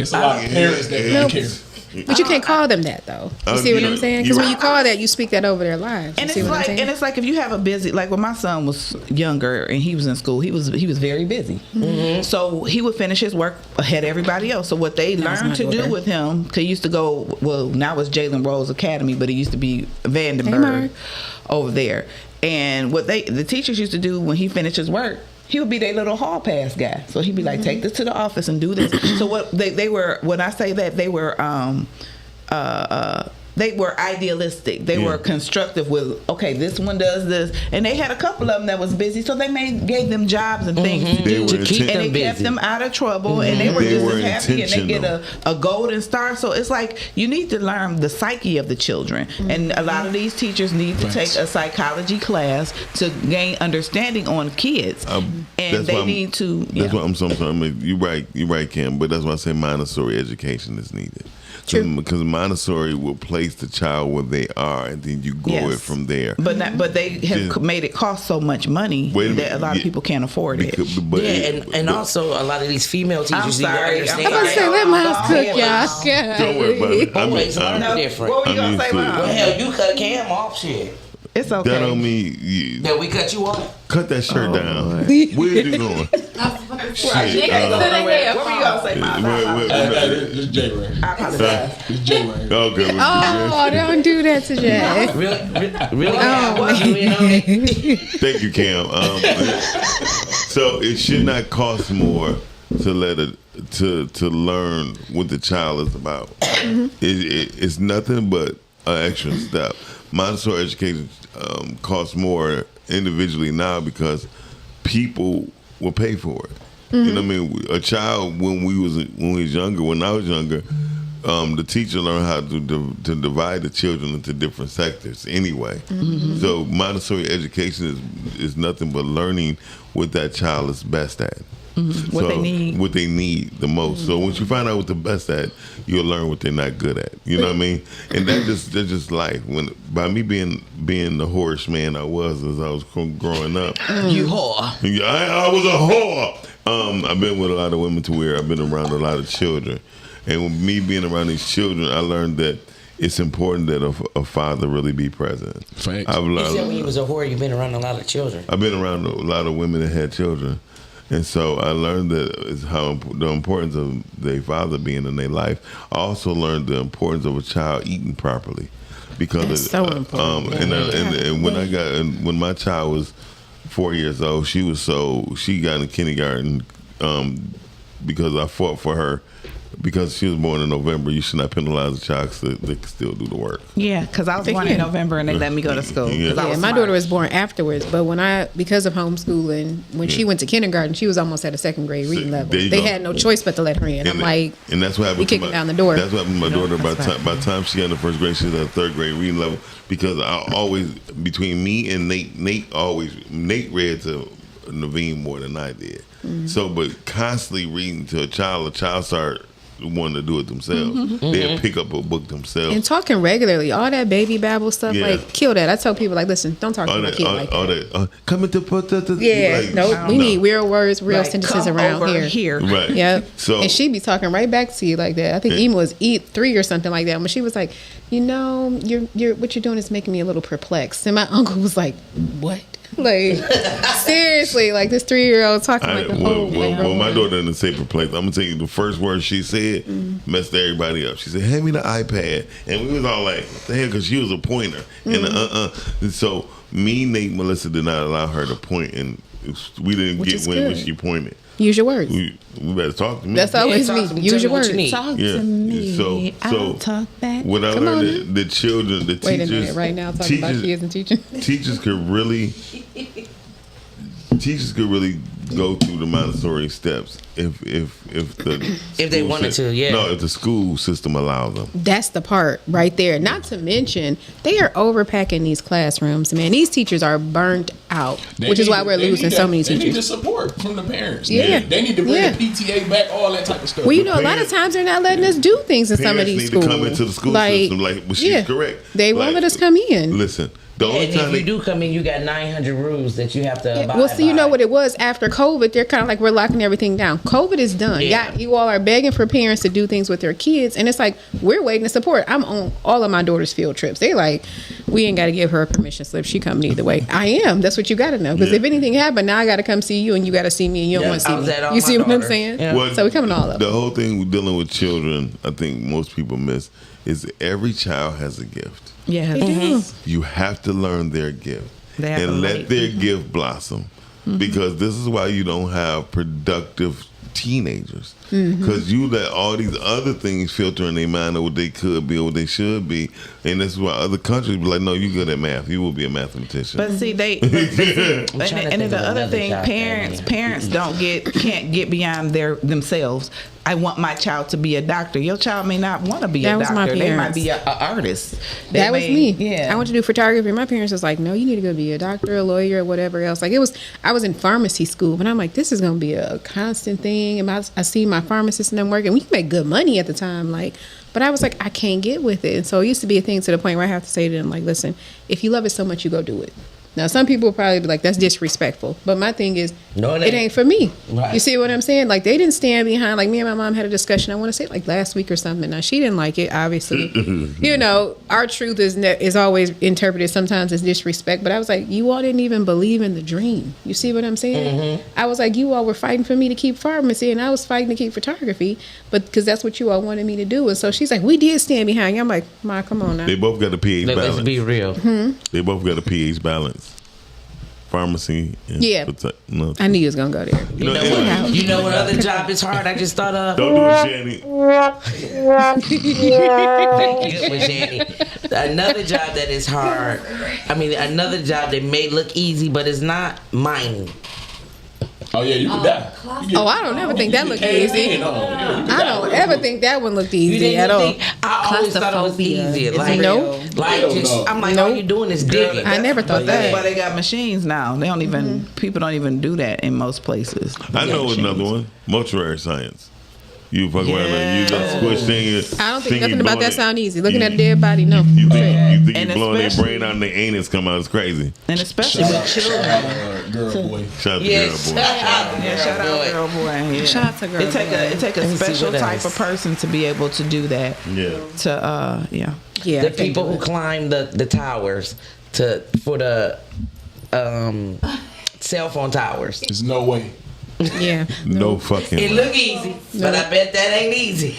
S2: It's
S12: a lot of parents that don't care.
S14: But you can't call them that, though. You see what I'm saying? Because when you call that, you speak that over their lives.
S10: And it's like if you have a busy, like when my son was younger and he was in school, he was very busy. Mm-hmm. So he would finish his work ahead of everybody else. So what they learned to do with him, because he used to go, now it's Jalen Rose Academy, but it used to be Vandenberg over there. And what the teachers used to do when he finished his work, he would be their little hall pass guy. So he'd be like, take this to the office and do this. So what they were, when I say that, they were they were idealistic. They were constructive with, okay, this one does this. And they had a couple of them that was busy, so they gave them jobs and things to do.
S2: To keep them
S10: and they kept them out of trouble, and they were just as happy, and they get a golden star. So it's like, you need to learn the psyche of the children. And a lot of these teachers need to take a psychology class to gain understanding on kids. And they need to...
S2: That's why I'm sometimes... You're right, Kim, but that's why I say Montessori education is needed. Because Montessori will place the child where they are, and then you grow it from there.
S10: But they have made it cost so much money that a lot of people can't afford it.
S11: And also a lot of these female teachers need to understand.
S14: I'm gonna say, let my house cook, y'all.
S2: Don't worry about it.
S11: Boys learn different.
S10: What were you gonna say, Mom?
S11: Well, hell, you cut Cam off, shit.
S10: It's okay.
S2: That don't mean
S11: that we cut you off.
S2: Cut that shirt down. Where is you going?
S10: Shit. What were you gonna say, Mom?
S12: This is Jay Ray.
S10: I apologize.
S12: This is Jay Ray.
S2: Okay.
S14: Oh, don't do that to Jay.
S11: Really?
S2: Thank you, Cam. So it should not cost more to learn what the child is about. It's nothing but an extra step. Montessori education costs more individually now because people will pay for it. You know what I mean? A child when I was younger, the teacher learned how to divide the children into different sectors anyway. So Montessori education is nothing but learning what that child is best at.
S10: What they need
S2: the most. So once you find out what they're best at, you'll learn what they're not good at. You know what I mean? And that's just life. By me being the whorish man I was as I was growing up.
S11: You whore.
S2: I was a whore. I've been with a lot of women to where I've been around a lot of children. And with me being around these children, I learned that it's important that a father really be present.
S12: Thanks.
S11: You said when you was a whore, you've been around a lot of children.
S2: I've been around a lot of women that had children. And so I learned that is the importance of their father being in their life. I also learned the importance of a child eating properly, because
S14: it's so important.
S2: And when my child was 4 years old, she got in kindergarten because I fought for her. Because she was born in November, you should not penalize a child so they can still do the work.
S10: Yeah, because I was born in November and they let me go to school.
S14: Yeah, my daughter was born afterwards, but because of homeschooling, when she went to kindergarten, she was almost at a second grade reading level. They had no choice but to let her in.
S2: And that's what happened.
S14: You kicked me down the door.
S2: That's what happened to my daughter. By the time she got in the first grade, she was at a third grade reading level. Because I always, between me and Nate read to Naveen more than I did. So, but constantly reading to a child started wanting to do it themselves. They'll pick up a book themselves.
S14: And talking regularly, all that baby babble stuff, kill that. I tell people, listen, don't talk to my kid like that.
S2: Come into
S14: we need real words, real sentences around here.
S2: Right.
S14: Yep.
S2: So,
S14: and she be talking right back to you like that. I think Ema was 3 or something like that. When she was like, you're what you're doing is making me a little perplexed. And my uncle was like, what? Like, seriously, like this 3-year-old talking like the whole
S2: well, my daughter didn't say perplexed. I'm gonna tell you the first word she said messed everybody up. She said, "Hand me the iPad," and we was all like, "What the hell?" Because she was a pointer, and so me, Nate, Melissa did not allow her to point, and we didn't get when she pointed.
S14: Use your words.
S2: We better talk to me.
S14: That's always me. Use your words.
S10: Talk to me.
S2: So
S10: I'll talk back.
S2: What I learned, the children, the
S14: Wait
S2: teachers.
S14: Wait a minute, right now, talking about kids and teaching.
S2: Teachers could really go through the Montessori steps if
S11: they wanted to,
S2: if the school system allows them.
S14: That's the part right there. Not to mention, they are overpacking these classrooms. Man, these teachers are burnt out, which is why we're losing so many teachers.
S12: They need the support from the parents.
S14: Yeah.
S12: They need to bring the PTA back, all that type of stuff.
S14: Well, a lot of times they're not letting us do things in some of these schools.
S2: Parents need to come into the school system. She's correct.
S14: They won't let us come in.
S2: Listen.
S11: And if you do come in, you got 900 rules that you have to abide by.
S14: Well, see, you know what it was after COVID? They're kind of like, we're locking everything down. COVID is done.
S11: Yeah.
S14: You all are begging for parents to do things with their kids, and it's like, we're waiting to support. I'm on all of my daughter's field trips. They're like, we ain't got to give her a permission slip. She coming either way. I am. That's what you got to know. Because if anything happened, now I got to come see you, and you got to see me, and you don't want to see me. You see what I'm saying?
S11: Yeah.
S2: Well,
S14: so we coming all up.
S2: The whole thing with dealing with children, I think most people miss, is every child has a gift.
S10: Yeah,
S14: they do.
S2: You have to learn their gift and let their gift blossom, because this is why you don't have productive teenagers. Because you let all these other things filter in their mind of what they could be or what they should be. And that's why other countries be like, no, you good at math. You will be a mathematician.
S10: But see, and the other thing, parents can't get beyond themselves. I want my child to be a doctor. Your child may not want to be a doctor. They might be an artist.
S14: That was me.
S10: Yeah.
S14: I want to do photography. My parents was like, no, you need to go be a doctor, a lawyer, or whatever else. Like I was in pharmacy school, but I'm like, this is going to be a constant thing. And I see my pharmacist and them working. We can make good money at the time. But I was like, I can't get with it. And so it used to be a thing to the point where I have to say to them, like, listen, if you love it so much, you go do it. Now, some people will probably be like, that's disrespectful. But my thing is, it ain't for me. Right. You see what I'm saying? Like, they didn't stand behind. Like, me and my mom had a discussion, I want to say, like, last week or something. Now, she didn't like it, obviously. You know, our truth is always interpreted sometimes as disrespect. But I was like, you all didn't even believe in the dream. You see what I'm saying? I was like, you all were fighting for me to keep pharmacy, and I was fighting to keep photography, but because that's what you all wanted me to do. And so she's like, we did stand behind you. I'm like, Ma, come on now.
S2: They both got a pH balance.
S11: Let's be real.
S2: They both got a pH balance. Pharmacy. And
S14: no. I knew you was gonna go there.
S11: You know what other job is hard? I just thought of.
S2: Don't do it,
S11: Thank you, Shanny. Another job that is hard. I mean, another job that may look easy, but it's not mining.
S12: Oh yeah, you could die.
S14: I don't ever think that looked easy. I don't ever think that one looked easy at all.
S11: I always thought it was easy. Like, I'm like, all you doing is digging.
S14: I never thought that.
S10: That's why they got machines now. They don't even people don't even do that in most places.
S2: I know another one. Mortuary science. You fuck around and you just squish things.
S14: I don't think nothing about that sound easy. Looking at a dead body, no.
S2: You think you're blowing their brain out and their anus come out. It's crazy.
S10: And especially with children.
S12: Girl boy.
S2: Shout out to Girl Boy.
S10: Shout out Girl Boy. Yeah.
S14: Shout out to Girl Boy.
S10: It take a special type of person to be able to do that.
S2: Yeah.
S11: The people who climb the towers for the cell phone towers.
S12: There's no way.
S14: Yeah.
S2: No fucking
S11: It look easy, but I bet that ain't easy.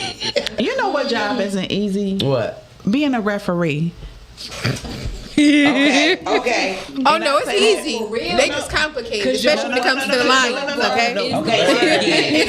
S10: You know what job isn't easy?
S11: What?
S10: Being a referee.
S11: Okay.
S14: Oh no, it's easy. They just complicate, especially when it comes to the Lions. Okay.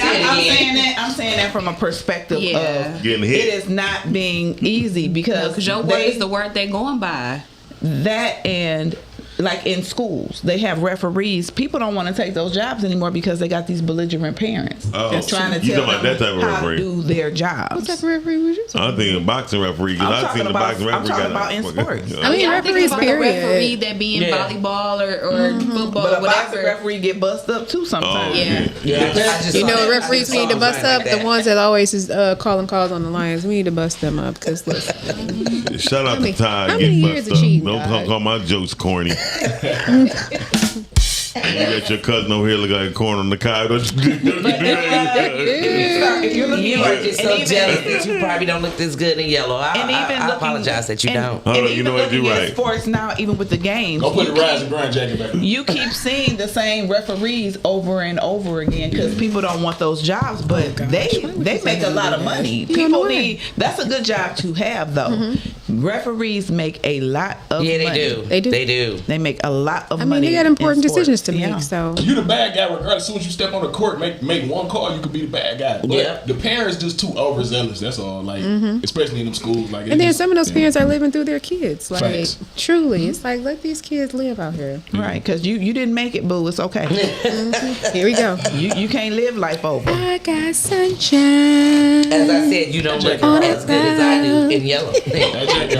S10: I'm saying that from a perspective of
S2: getting hit.
S10: It is not being easy because
S5: your word is the word they're going by.
S10: That and. Like in schools, they have referees. People don't want to take those jobs anymore because they got these belligerent parents that's trying to tell them
S2: that type of
S10: how
S2: referee.
S10: to do their jobs.
S14: What type of referee was you?
S2: I'm thinking boxing referee because I've seen the boxing referee.
S10: I'm talking about in sports.
S14: I mean, referees, period.
S5: Referee that be in volleyball or football,
S10: but a
S5: whatever.
S10: boxing referee get bust up too sometimes.
S14: You know, referees we need to bust up the ones that always is calling calls on the Lions. We need to bust them up because listen.
S2: Shout out to Ty.
S14: How many years of cheating?
S2: Don't call my jokes corny. And you got your cousin over here looking like a corn on the cow.
S11: You are just so jealous that you probably don't look this good in yellow. I apologize that you don't.
S2: Hold on, you know what? You're right.
S10: Sports now, even with the games.
S12: Go put the Rise and Grind jacket back.
S10: You keep seeing the same referees over and over again because people don't want those jobs, but they make a lot of money. People need. That's a good job to have, though. Referees make a lot of money.
S11: They do.
S10: They make a lot of money.
S14: I mean, they got important decisions to make. So
S12: you the bad guy regardless. As soon as you step on the court, make one call, you could be the bad guy. But the parents just too overzealous. That's all. Like especially in them schools. Like,
S14: and then some of those parents are living through their kids. Like truly, it's like let these kids live out here.
S10: Right? Because you didn't make it, boo. It's okay.
S14: Here we go.
S10: You can't live life over.
S14: I got sunshine.
S11: As I said, you don't look as good as I do in yellow.
S10: That's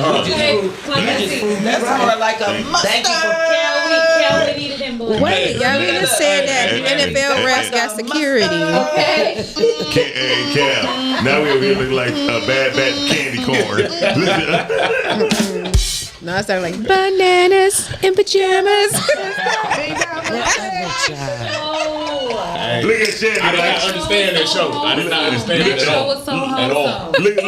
S10: more like a mustard.
S5: Kelly needed him.
S14: Wait, y'all really said that NFL refs got security.
S5: Okay.
S2: Hey, Cal. Now we look like a bad candy corn.
S14: No, I started like bananas in pajamas.
S2: Look at Shanny.
S12: I did not understand that show. I did not understand that show
S5: was so wholesome.
S2: Look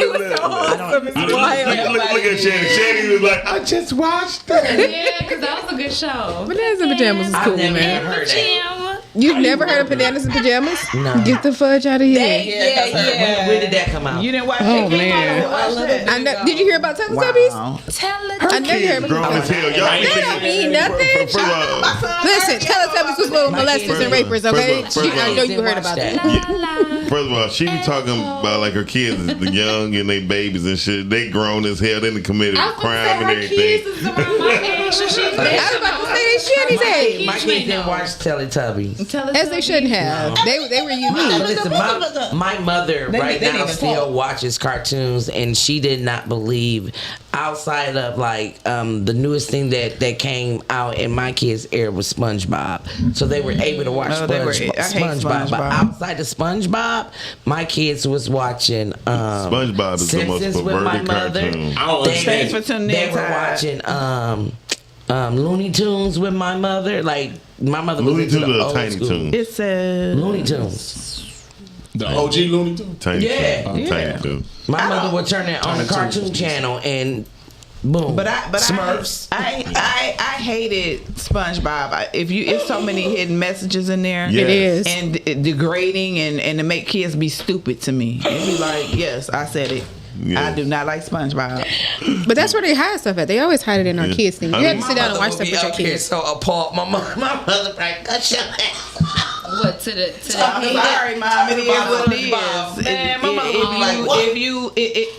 S2: at Shanny. Shanny was like, I just watched that.
S5: Yeah, because that was a good show.
S14: Bananas in pajamas is cool, man.
S11: Heard that.
S14: You've never heard of Bananas in Pajamas?
S11: No.
S14: Get the fudge out of here.
S11: Yeah. When did that come out?
S10: You didn't watch
S14: Oh,
S10: it?
S14: man.
S10: I
S14: know, did you hear about Teletubbies?
S10: Wow.
S14: I know you heard about
S2: Grown as hell. Y'all
S14: They don't mean nothing.
S2: First of all,
S14: Listen, Teletubbies was little molesters and rapers, okay?
S2: First of all,
S14: I know you heard about that.
S2: First of all, she be talking about like her kids is the young and they babies and shit. They grown as hell. They done committed crime and everything.
S14: I was about to say they shit age.
S11: My kids didn't watch Teletubbies.
S14: As they shouldn't have. They were unique.
S11: Listen, my mother right now still watches cartoons, and she did not believe outside of like the newest thing that came out in my kids' era was SpongeBob. So they were able to watch SpongeBob. But outside of SpongeBob, my kids was watching
S2: SpongeBob is the most
S11: Simpsons with my
S2: perverted
S11: mother.
S2: cartoon.
S12: I don't understand.
S11: They were watching Looney Tunes with my mother. Like my mother was
S2: Looney
S11: into
S2: Tunes
S11: the
S2: or
S11: old
S2: Tiny
S11: school.
S2: Tunes?
S10: It says
S11: Looney Tunes.
S12: The OG Looney Tunes?
S2: Tiny
S11: Yeah.
S2: Tunes. Tiny Tunes.
S11: My mother would turn it on the Cartoon Channel and boom.
S10: But
S11: Smurfs.
S10: I hated SpongeBob. It's so many hidden messages in there.
S2: Yes.
S14: It is.
S10: And degrading and to make kids be stupid to me. It'd be like, yes, I said it.
S2: Yeah.
S10: I do not like SpongeBob.
S14: But that's where they hide stuff at. They always hide it in our kids' thing. You have to sit down and watch
S11: My
S14: stuff
S11: mother
S14: with your
S11: would be up here
S14: kids.
S11: so appalled. My mother like, cut your ass.
S5: What to the
S10: I'm sorry, Mom. It is what it is.
S11: Man, my mother would be like, what?
S10: If you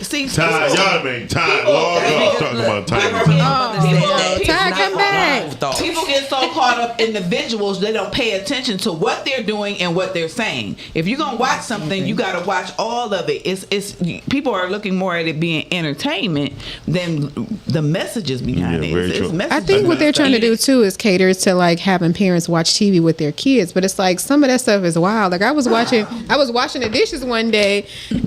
S10: see,
S2: Ty, y'all make Ty log off talking about Tiny Tunes.
S14: Ty, come back.
S10: People get so caught up in the visuals, they don't pay attention to what they're doing and what they're saying. If you're gonna watch something, you gotta watch all of it. It's people are looking more at it being entertainment than the messages behind
S2: Yeah,
S10: it.
S2: very
S10: It's
S2: true.
S10: messages.
S14: I think what they're trying to do too is cater to like having parents watch TV with their kids, but it's like some of that stuff is wild. Like I was washing the dishes one day,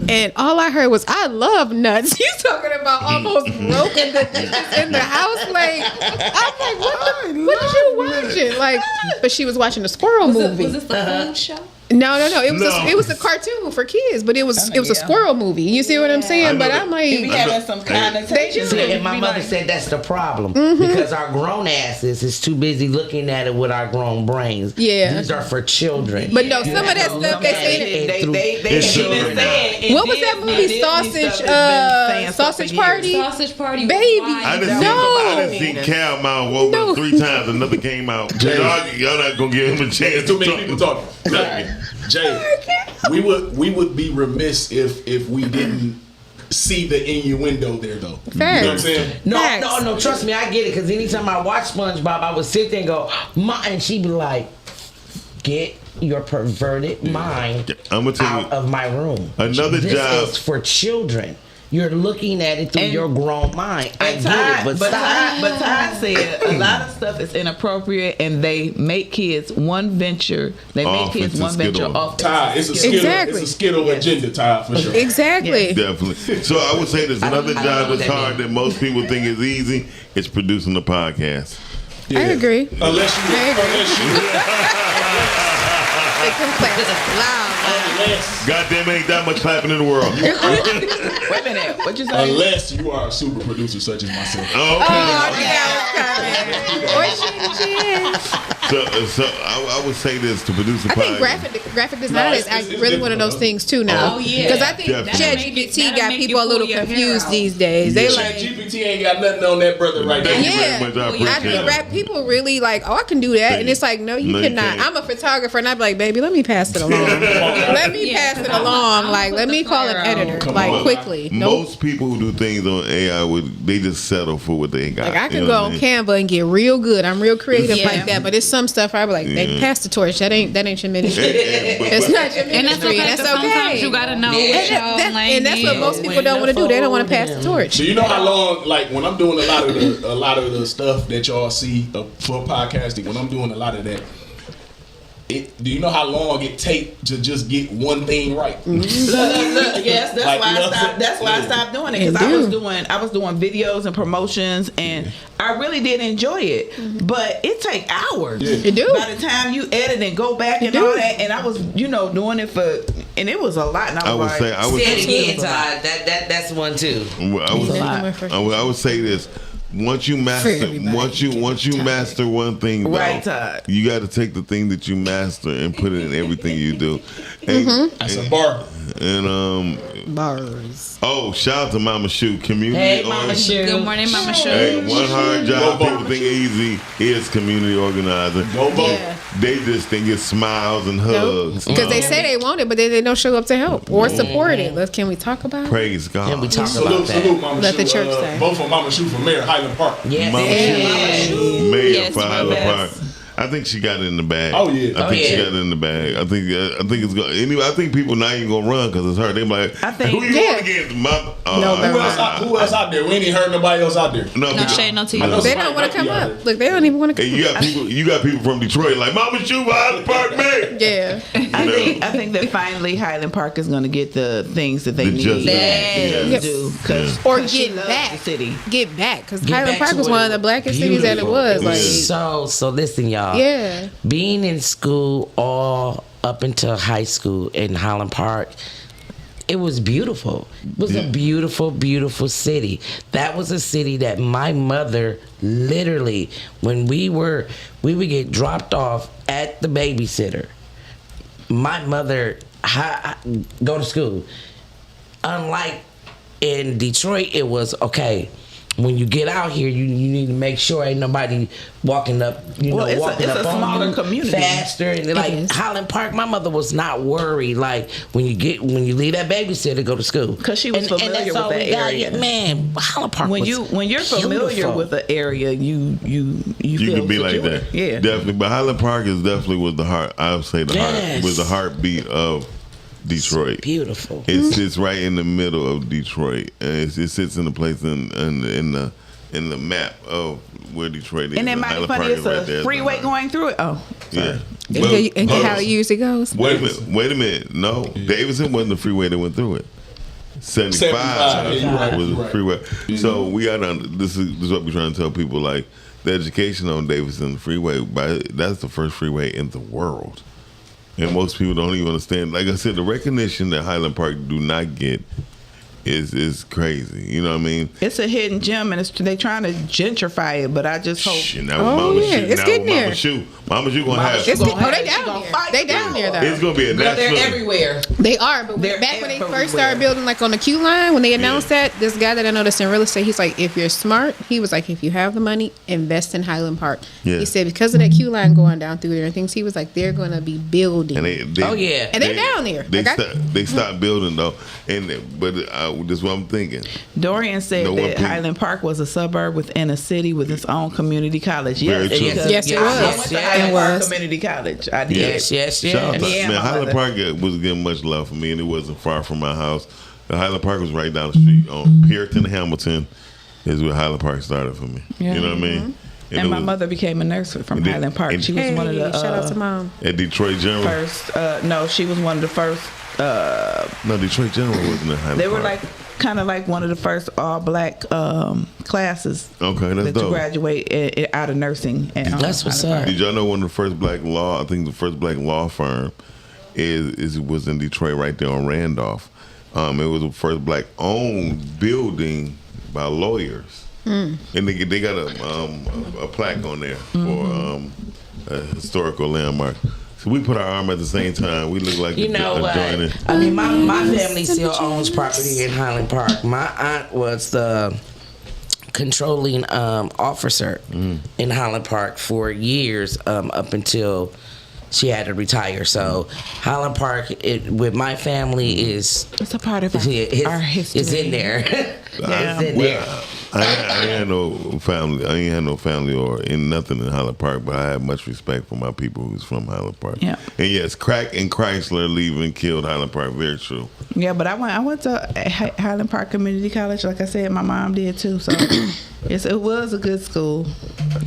S14: and all I heard was "I love nuts." You talking about almost broken the dishes in the house? Like I'm like, what did you watching? Like, but she was watching a squirrel movie.
S5: Was this the food show?
S14: No. It was a cartoon for kids, but it was a squirrel movie. You see what I'm saying? But I'm like,
S10: It be having some connotation.
S11: See, and my mother said that's the problem because our grown asses is too busy looking at it with our grown brains.
S14: Yeah.
S11: These are for children.
S14: but no, some of that stuff they say.
S10: They
S14: What was that movie? Sausage Party.
S5: Sausage Party.
S14: Baby.
S2: I done seen Cal Mount woke up 3 times and nothing came out. Y'all not gonna give him a chance.
S12: Too many people talking. Jay, we would be remiss if we didn't see the innuendo there though.
S14: Facts.
S12: You know what I'm saying?
S11: No, trust me, I get it. Because anytime I watch SpongeBob, I would sit there and go, Ma, and she'd be like, get your perverted mind
S2: I'm gonna tell
S11: out
S2: you,
S11: of my room.
S2: another
S11: this
S2: job
S11: is for children. You're looking at it through your grown mind. I get it, but
S10: Ty said a lot of stuff is inappropriate, and they make kids one venture. They make kids one venture off.
S12: Ty, it's a Skittle, it's a Skittle agenda, Ty, for sure.
S14: Exactly.
S2: Definitely. So I would say there's another job that's hard that most people think is easy. It's producing a podcast.
S14: I agree.
S12: Unless
S14: They come clap loud.
S2: Goddamn, ain't that much clapping in the world.
S10: Wait a minute. What you say?
S12: Unless you are a super producer such as myself.
S2: So I would say this to produce a
S14: I think
S2: podcast.
S14: graphic design is really one of those things too now.
S5: Oh, yeah.
S14: Because I think ChatGPT got people a little confused these days. They like
S12: ChatGPT ain't got nothing on that brother right now.
S14: I think rap people really like, oh, I can do that, and it's like, no, you cannot. I'm a photographer, and I'd be like, baby, let me pass it along. Let me pass it along. Like, let me call an editor, like quickly.
S2: Most people who do things on AI they just settle for what they got.
S14: Like I can go on Canva and get real good. I'm real creative
S5: Yeah.
S14: like that. But it's some stuff I be like, baby, pass the torch. That ain't your ministry. It's not your
S5: And that's
S14: ministry.
S5: okay.
S14: That's
S5: 'cause sometimes
S14: okay.
S5: you gotta know
S14: And
S5: what y'all
S14: and that's what most people don't want to do. They don't want to pass the torch.
S12: Do you know how long? Like when I'm doing a lot of the stuff that y'all see for podcasting. When I'm doing a lot of that. Do you know how long it take to just get one thing right?
S10: Look, yes, that's
S12: Like,
S10: why
S12: you know
S10: I stopped. That's why I stopped doing it, because I was doing videos and promotions, and I really did enjoy it. But it take hours.
S12: Yeah.
S14: It do.
S10: By the time you edit and go back and all that, and I was doing it for, and it was a lot. And I was
S11: say it again, Todd. That's one too.
S2: I would say this. once you master master one thing, though,
S10: Right, Todd.
S2: you got to take the thing that you master and put it in everything you do.
S12: That's a bar.
S2: And
S14: bars.
S2: Oh, shout out to Mama Shu, community.
S5: Hey, Mama
S2: org-
S5: Shu. Good morning, Mama Shu.
S2: Hey, one hard job people think easy is community organizing.
S14: Yeah.
S2: They just think it's smiles and hugs.
S14: Because they say they want it, but then they don't show up to help or support it. Can we talk about it?
S2: Praise God.
S11: Can we talk
S12: Salute,
S11: about that?
S12: salute, Mama
S14: Let
S12: Shu.
S14: the church say.
S12: Vote for Mama Shu for Mayor Highland Park.
S11: Yes.
S2: Mama Shu, Mayor
S5: Yes,
S2: for
S5: my
S2: Highland
S5: best.
S2: Park. I think she got it in the bag.
S12: Oh, yeah.
S2: I think she
S11: yeah.
S2: got it in the bag. I think it's going. Anyway, I think people not even gonna run because it's her. They be like,
S10: I think-
S2: who you
S14: Yeah.
S2: going against? Mama?
S14: No,
S12: Who else out there? We ain't heard nobody else out there.
S2: No,
S5: No shade, no tea.
S12: I know
S14: They
S12: somebody
S14: don't want to
S12: might be
S14: come
S12: out
S14: up. Look, they don't even want to
S2: Hey,
S14: come
S2: you got people from Detroit like Mama Shu Highland Park, man.
S14: Yeah.
S10: I think that finally Highland Park is going to get the things that they
S2: The
S10: need
S2: justice.
S14: Yes.
S10: to do. 'Cause
S14: Or
S10: she
S14: get
S10: loves
S14: back.
S10: the city.
S14: Get back. Because
S11: Get
S14: Highland
S11: back
S14: Park
S11: to
S14: was
S11: what
S14: one
S11: it
S14: of the
S11: was.
S14: blackest cities that it
S11: Beautiful.
S14: was. Like,
S11: So listen, y'all.
S14: yeah.
S11: Being in school all up until high school in Highland Park, it was beautiful. It was a beautiful, beautiful city. That was a city that my mother literally, when we would get dropped off at the babysitter, my mother go to school. Unlike in Detroit, it was okay. When you get out here, you need to make sure ain't nobody walking up, walking
S10: it's
S11: up
S10: a
S11: on
S10: smaller
S11: you
S10: community.
S11: faster. And like
S14: is.
S11: Highland Park, my mother was not worried. Like when you leave that babysitter to go to school,
S10: 'Cause she was
S11: and
S10: familiar
S11: that's
S10: with
S11: all
S10: that
S11: we got.
S10: area.
S11: Yeah, man, Highland Park.
S10: When
S11: was
S10: you're familiar
S11: beautiful.
S10: with the area, you
S2: You
S10: feel
S2: could be like
S10: secure.
S2: that.
S10: Yeah.
S2: Definitely. But Highland Park is definitely was the heart. I would say
S11: Yes.
S2: was the heartbeat of Detroit.
S11: Beautiful.
S2: It sits right in the middle of Detroit, and it sits in the place in the map of where Detroit is.
S10: And it might be
S2: Highland
S10: funny,
S2: Park
S10: it's
S2: is right
S10: a
S2: there.
S10: freeway going through it. Oh,
S2: Yeah.
S14: And how it usually goes.
S2: Wait a minute. No, Davidson wasn't the freeway that went through it. 75
S12: Yeah, you're right,
S2: was
S12: you're
S2: the
S12: right.
S2: freeway. So we got on. This is what we're trying to tell people. Like the education on Davidson Freeway, that's the first freeway in the world, and most people don't even understand. Like I said, the recognition that Highland Park do not get is crazy. You know what I mean?
S10: it's a hidden gem, and they trying to gentrify it. But I just hope.
S2: Shit, now Mama Shu,
S14: it's
S2: now
S14: getting
S2: Mama
S14: there.
S2: Shu, Mama Shu gonna have.
S14: It's
S10: gonna
S14: oh, they
S10: have- she
S14: down
S10: gonna
S14: there.
S10: fight
S14: They
S10: for
S14: down
S10: it.
S14: there, though.
S2: It's gonna be a
S10: Girl, they're
S2: national.
S10: everywhere.
S14: They are, but
S10: They're
S14: back when they
S10: everywhere.
S14: first started building, like on the Q line, when they announced that, this guy that I know that's in real estate, he's like, if you're smart, he was like, if you have the money, invest in Highland Park.
S2: Yeah.
S14: He said because of that Q line going down through there and things, he was like, they're gonna be building.
S2: And they
S11: Oh, yeah.
S14: And they're down there.
S2: They stopped building though, but this is what I'm thinking.
S10: Dorian said
S2: No one
S10: that
S2: thing-
S10: Highland Park was a suburb within a city with its own community college.
S2: Very
S10: Yes,
S2: true.
S10: because
S14: Yes, it
S10: I
S14: was.
S10: went to
S11: Yes,
S10: Highland
S14: it
S10: Park
S14: was.
S10: Community College. I did.
S11: Yes.
S2: Shout out to,
S10: Yeah,
S2: man,
S10: my
S2: Highland
S10: mother.
S2: Park was getting much love for me, and it wasn't far from my house. The Highland Park was right down the street on Puritan Hamilton. Is where Highland Park started for me.
S10: Yeah.
S2: You know what I mean?
S10: And
S2: it
S10: my
S2: was
S10: mother became a nurse from
S2: And then-
S10: Highland Park.
S2: and-
S10: She was
S14: Hey,
S10: one of the
S14: shout out to mom.
S2: at Detroit General.
S10: first. No, she was one of the first.
S2: No, Detroit General wasn't in Highland
S10: They were
S2: Park.
S10: like kind of like one of the first all black classes
S2: Okay, that's
S10: that you
S2: dope.
S10: graduate out of nursing. And,
S11: That's what's up.
S2: Did y'all know one of the first black law? I think the first black law firm was in Detroit, right there on Randolph. It was the first black owned building by lawyers, and they got a plaque on there for a historical landmark. So we put our arm at the same time. We look like
S11: You know what?
S2: joining.
S11: I mean, my family still owns property in Highland Park. My aunt was the controlling officer in Highland Park for years, up until she had to retire. So Highland Park, with my family, is
S10: it's a part of our history.
S11: It's in there. It's in there.
S2: I ain't had no family. I ain't had no family or in nothing in Highland Park, but I have much respect for my people who's from Highland Park.
S10: Yeah.
S2: And yes, Crack and Chrysler leaving killed Highland Park. Very true.
S10: Yeah, but I went to Highland Park Community College. Like I said, my mom did too. So it was a good school.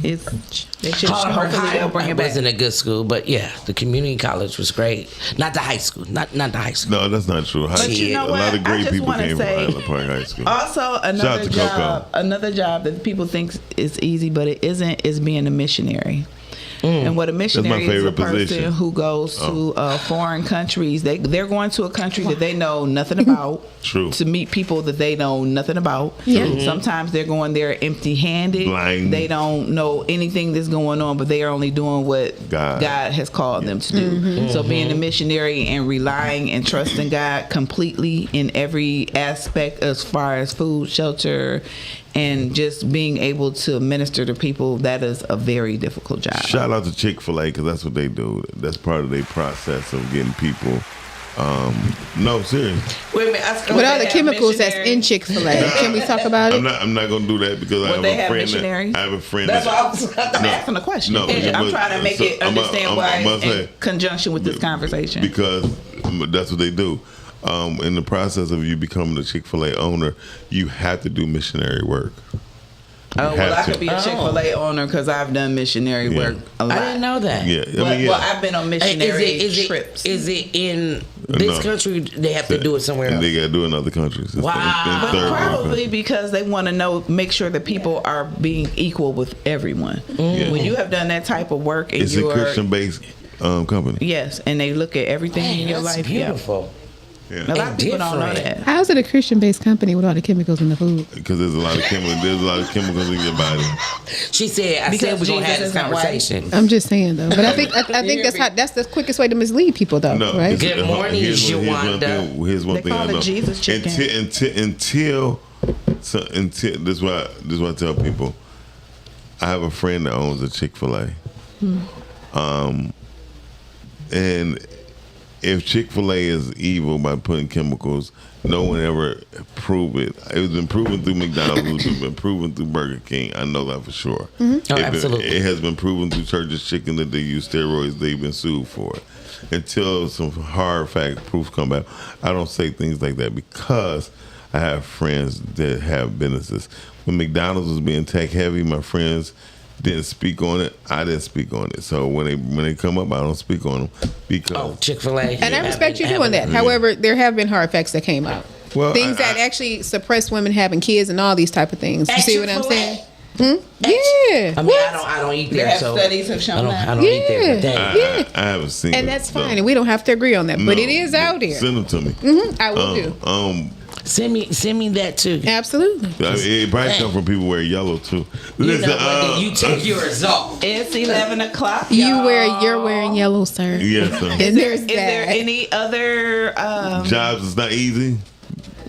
S10: They should
S11: Highland Park
S10: hopefully they'll bring
S11: High
S10: it back.
S11: wasn't a good school, but yeah, the community college was great. Not the high school. Not the high school.
S2: No, that's not true.
S10: But you know
S2: a lot
S10: what?
S2: of
S10: I
S2: great
S10: just
S2: people
S10: wanna
S2: came from
S10: say-
S2: Highland Park High School.
S10: Also,
S2: Shout out to Coco.
S10: another job that people think is easy, but it isn't, is being a missionary. And what a missionary is a person
S2: position.
S10: who goes to foreign countries. They're going to a country that they know nothing about.
S2: True.
S10: To meet people that they know nothing about.
S14: Yeah.
S10: Sometimes they're going there empty-handed.
S2: Blind.
S10: They don't know anything that's going on, but they are only doing what God has called them to do. So being a missionary and relying and trusting God completely in every aspect as far as food, shelter, and just being able to minister to people, that is a very difficult job.
S2: Shout out to Chick-fil-A because that's what they do. That's part of their process of getting people. No, seriously.
S11: Wait a minute.
S14: With all the chemicals that's in Chick-fil-A, can we talk about it?
S2: I'm not gonna do that because I have a friend. I have a friend.
S10: That's why I'm asking a question.
S2: No,
S10: I'm trying to make it understand why
S2: I must
S10: in
S2: say,
S10: conjunction with this conversation.
S2: because that's what they do. In the process of you becoming a Chick-fil-A owner, you have to do missionary work.
S10: Oh, well, I could be a Chick-fil-A owner because I've done missionary work a lot.
S11: I didn't know that.
S2: Yeah,
S10: Well, I've been on missionary trips.
S11: Is it in this country? They have to do it somewhere else.
S2: They got to do it in other countries.
S10: But probably because they want to make sure that people are being equal with everyone. When you have done that type of work, and
S2: It's a Christian-based company.
S10: Yes, and they look at everything in your
S11: that's
S10: life.
S11: beautiful.
S2: Yeah.
S10: A lot of people don't know that.
S14: How is it a Christian-based company with all the chemicals in the food?
S2: Because there's a lot of chemicals. There's a lot of chemicals in your body.
S11: She said, "I said we're gonna have this conversation."
S14: I'm just saying though, but I think that's the quickest way to mislead people though,
S2: No,
S14: right?
S11: Good morning, Yawanda.
S2: Here's one
S10: They
S2: thing I
S10: call it
S2: know.
S10: Jesus chicken.
S2: Until this is what I tell people. I have a friend that owns a Chick-fil-A, and if Chick-fil-A is evil by putting chemicals, no one ever proved it. It's been proven through McDonald's. It's been proven through Burger King. I know that for sure.
S11: Oh, absolutely.
S2: It has been proven through Church's Chicken that they use steroids. They've been sued for it. Until some hard fact proofs come out, I don't say things like that because I have friends that have businesses. When McDonald's was being tech heavy, my friends didn't speak on it. I didn't speak on it. So when they come up, I don't speak on them because
S11: Chick-fil-A.
S14: And I respect you doing that. However, there have been hard facts that came out.
S2: Well,
S14: Things that actually suppress women having kids and all these type of things. You see what I'm saying? Yeah.
S11: I mean, I don't eat there, so
S10: studies have shown that.
S11: I don't eat there. But
S2: I haven't seen
S14: And
S2: it,
S14: that's
S2: so.
S14: fine, and we don't have to agree on that, but it is out there.
S2: Send them to me.
S14: I will do.
S11: Send me that too.
S14: Absolutely.
S2: It probably come from people wearing yellow too. Listen,
S11: you take yours off.
S10: It's 11 o'clock.
S14: You're wearing yellow, sir.
S2: Yes, sir.
S14: And there's
S10: Is there any other
S2: jobs is not easy?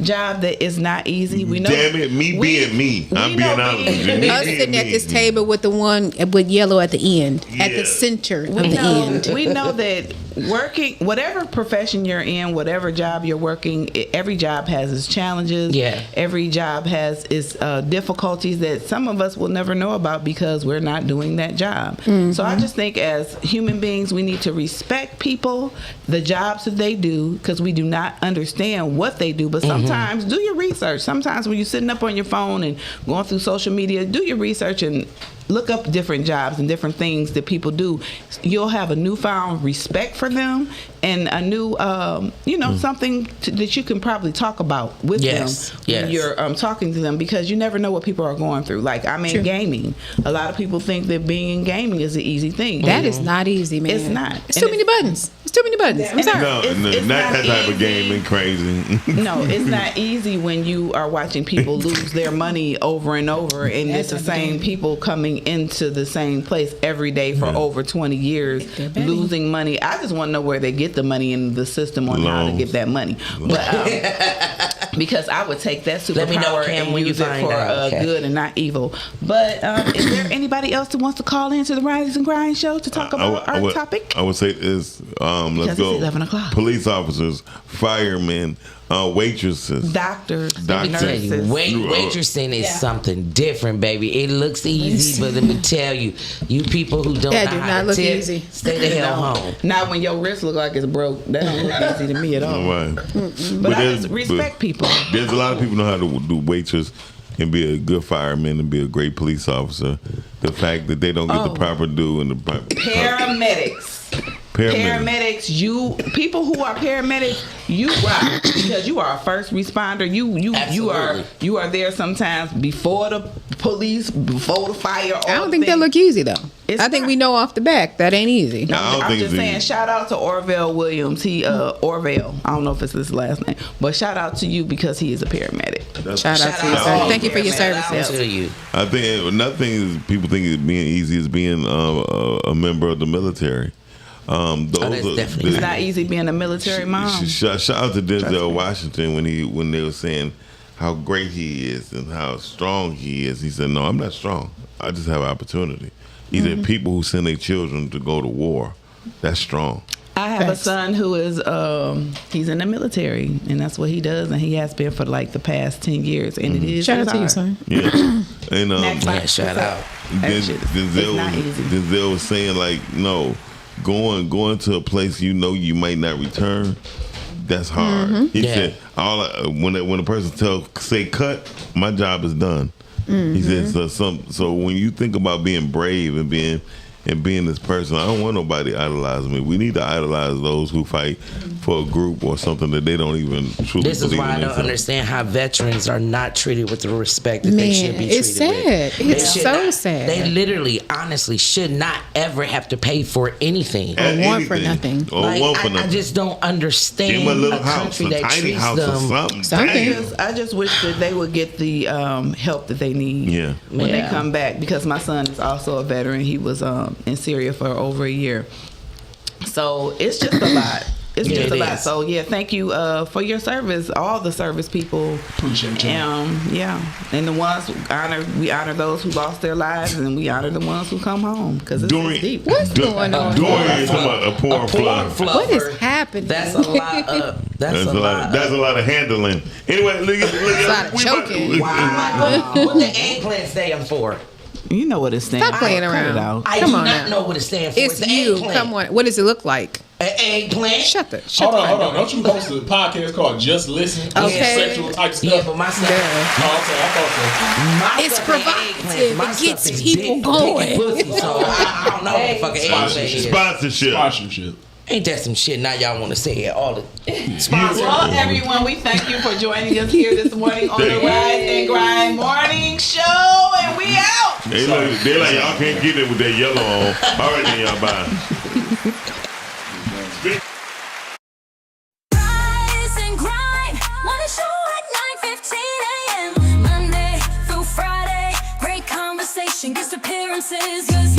S10: job that is not easy? We know.
S2: Damn it, me being me. I'm being honest with you. Me
S14: Us
S2: being
S14: sitting at
S2: me.
S14: this table with the one with yellow at the end, at the center of the end.
S10: We know that working, whatever profession you're in, whatever job you're working, every job has its challenges.
S11: Yeah.
S10: Every job has its difficulties that some of us will never know about because we're not doing that job. So I just think as human beings, we need to respect people, the jobs that they do, because we do not understand what they do. But sometimes do your research. Sometimes when you're sitting up on your phone and going through social media, do your research and look up different jobs and different things that people do. You'll have a newfound respect for them and a new, something that you can probably talk about with them when you're talking to them, because you never know what people are going through. Like, I'm in gaming. A lot of people think that being in gaming is an easy thing.
S14: That is not easy, man.
S10: It's not.
S14: It's too many buttons. It's too many buttons. I'm sorry.
S2: No,
S10: It's
S2: not
S10: not
S2: that type of
S10: easy.
S2: gaming crazy.
S10: No, it's not easy when you are watching people lose their money over and over, and it's the same people coming into the same place every day for over 20 years losing money. I just want to know where they get the money in the system on how to get that money. But because I would take that
S11: Let me know,
S10: superpower
S11: Cam,
S10: and
S11: when you
S10: use it
S11: find
S10: for
S11: out, okay?
S10: good and not evil. But is there anybody else that wants to call into the Rise and Grind show to talk about our topic?
S2: I would say this. Let's
S10: Because
S2: go.
S10: it's 11 o'clock.
S2: Police officers, firemen, waitresses,
S10: doctors,
S11: Let me tell you, waitressing is something different, baby. It looks easy, but let me tell you, you people who don't
S14: That
S11: know
S14: do
S11: how
S14: not
S11: to
S14: look
S11: tip,
S14: easy.
S11: stay the hell home.
S10: Not when your wrist look like it's broke. That don't look easy to me at all.
S2: Right.
S10: But I
S2: there's-
S10: just respect people.
S2: There's a lot of people know how to do waitress and be a good fireman and be a great police officer. The fact that they don't get the proper due and the proper
S10: Paramedics. Paramedics, people who are paramedics, you rock because you are a first responder. You are there sometimes before the police, before the fire.
S14: I don't think that look easy though. I think we know off the back that ain't easy.
S2: No, I don't
S10: I'm
S2: think
S10: just
S2: it's
S10: saying,
S2: easy.
S10: shout out to Orville Williams. He Orville. I don't know if it's his last name, but shout out to you because he is a paramedic.
S14: Shout out to you, sir. Thank you for your services.
S11: To you.
S2: I think nothing is people think it's being easy is being a member of the military.
S10: It's not easy being a military mom.
S2: Shout out to Denzel Washington when they were saying how great he is and how strong he is. He said, "No, I'm not strong. I just have opportunity." He said, "People who send their children to go to war, that's strong."
S10: I have a son who is he's in the military, and that's what he does, and he has been for like the past 10 years, and it is
S14: Shout out to you,
S10: hard.
S14: son.
S2: Yeah, and
S11: shout out.
S2: Denzel was saying like, no, going to a place you know you might not return. That's hard. He said, when a person say cut, my job is done. He said, so when you think about being brave and being this person, I don't want nobody idolizing me. We need to idolize those who fight for a group or something that they don't even truly
S11: This is
S2: believe
S11: why I
S2: in
S11: don't
S2: themselves.
S11: understand how veterans are not treated with the respect that they should be treated
S14: it's sad.
S11: with.
S14: It's so sad.
S11: They literally, honestly, should not ever have to pay for anything.
S2: And
S14: Or want for
S2: anything.
S14: nothing.
S2: Or
S11: Like,
S2: want for
S11: I
S2: nothing.
S11: just don't understand
S2: Give 'em a little
S11: a
S2: house,
S11: country
S2: a
S11: that
S2: tiny
S11: treats
S2: house or
S11: them.
S2: something.
S10: I just wish that they would get the help that they need when they come back, because my son is also a veteran. He was in Syria for over a year. So it's just a lot. It's
S11: Yeah,
S10: just
S11: it
S10: a lot.
S11: is.
S10: So yeah, thank you for your service, all the service people.
S12: Appreciate you.
S10: And the ones we honor those who lost their lives, and we honor the ones who come home, because it's deep.
S14: What's going on?
S2: During a porn flood.
S14: What is happening?
S11: That's a lot of. That's a lot.
S2: That's a lot of handling. Anyway, look
S14: It's a lot
S2: at
S14: of choking.
S11: What the eggplant stand for?
S10: You know what it stands
S14: Stop playing
S10: for. Cut it
S14: around.
S10: out.
S11: I
S14: Come
S11: do
S14: on
S11: not
S14: now.
S11: know what it stands for.
S14: It's
S11: the
S14: you.
S11: eggplant.
S14: Come on. What does it look like?
S11: An eggplant.
S14: Shut the.
S12: Hold on. Don't you host a podcast called Just Listen?
S14: Okay.
S12: Sexual type stuff.
S11: Yeah, but my stuff.
S12: I thought
S14: It's
S11: stuff ain't
S14: provocative.
S11: eggplants. My
S14: It
S11: stuff
S14: gets
S11: is
S14: people
S11: dick-
S14: going.
S11: dick and pussy, so I don't know what the fucking eggplant is.
S2: Sponsorship.
S11: Ain't that some shit? Now y'all want to say it all the sponsor.
S10: Well, everyone, we thank you for joining us here this morning on the Rise and Grind Morning Show, and we out.
S2: They like y'all can't get it with that yellow on. All right, then y'all bye.
S9: Rise and grind. Morning show at 9:15 a.m. Monday through Friday. Great conversation, guest appearances.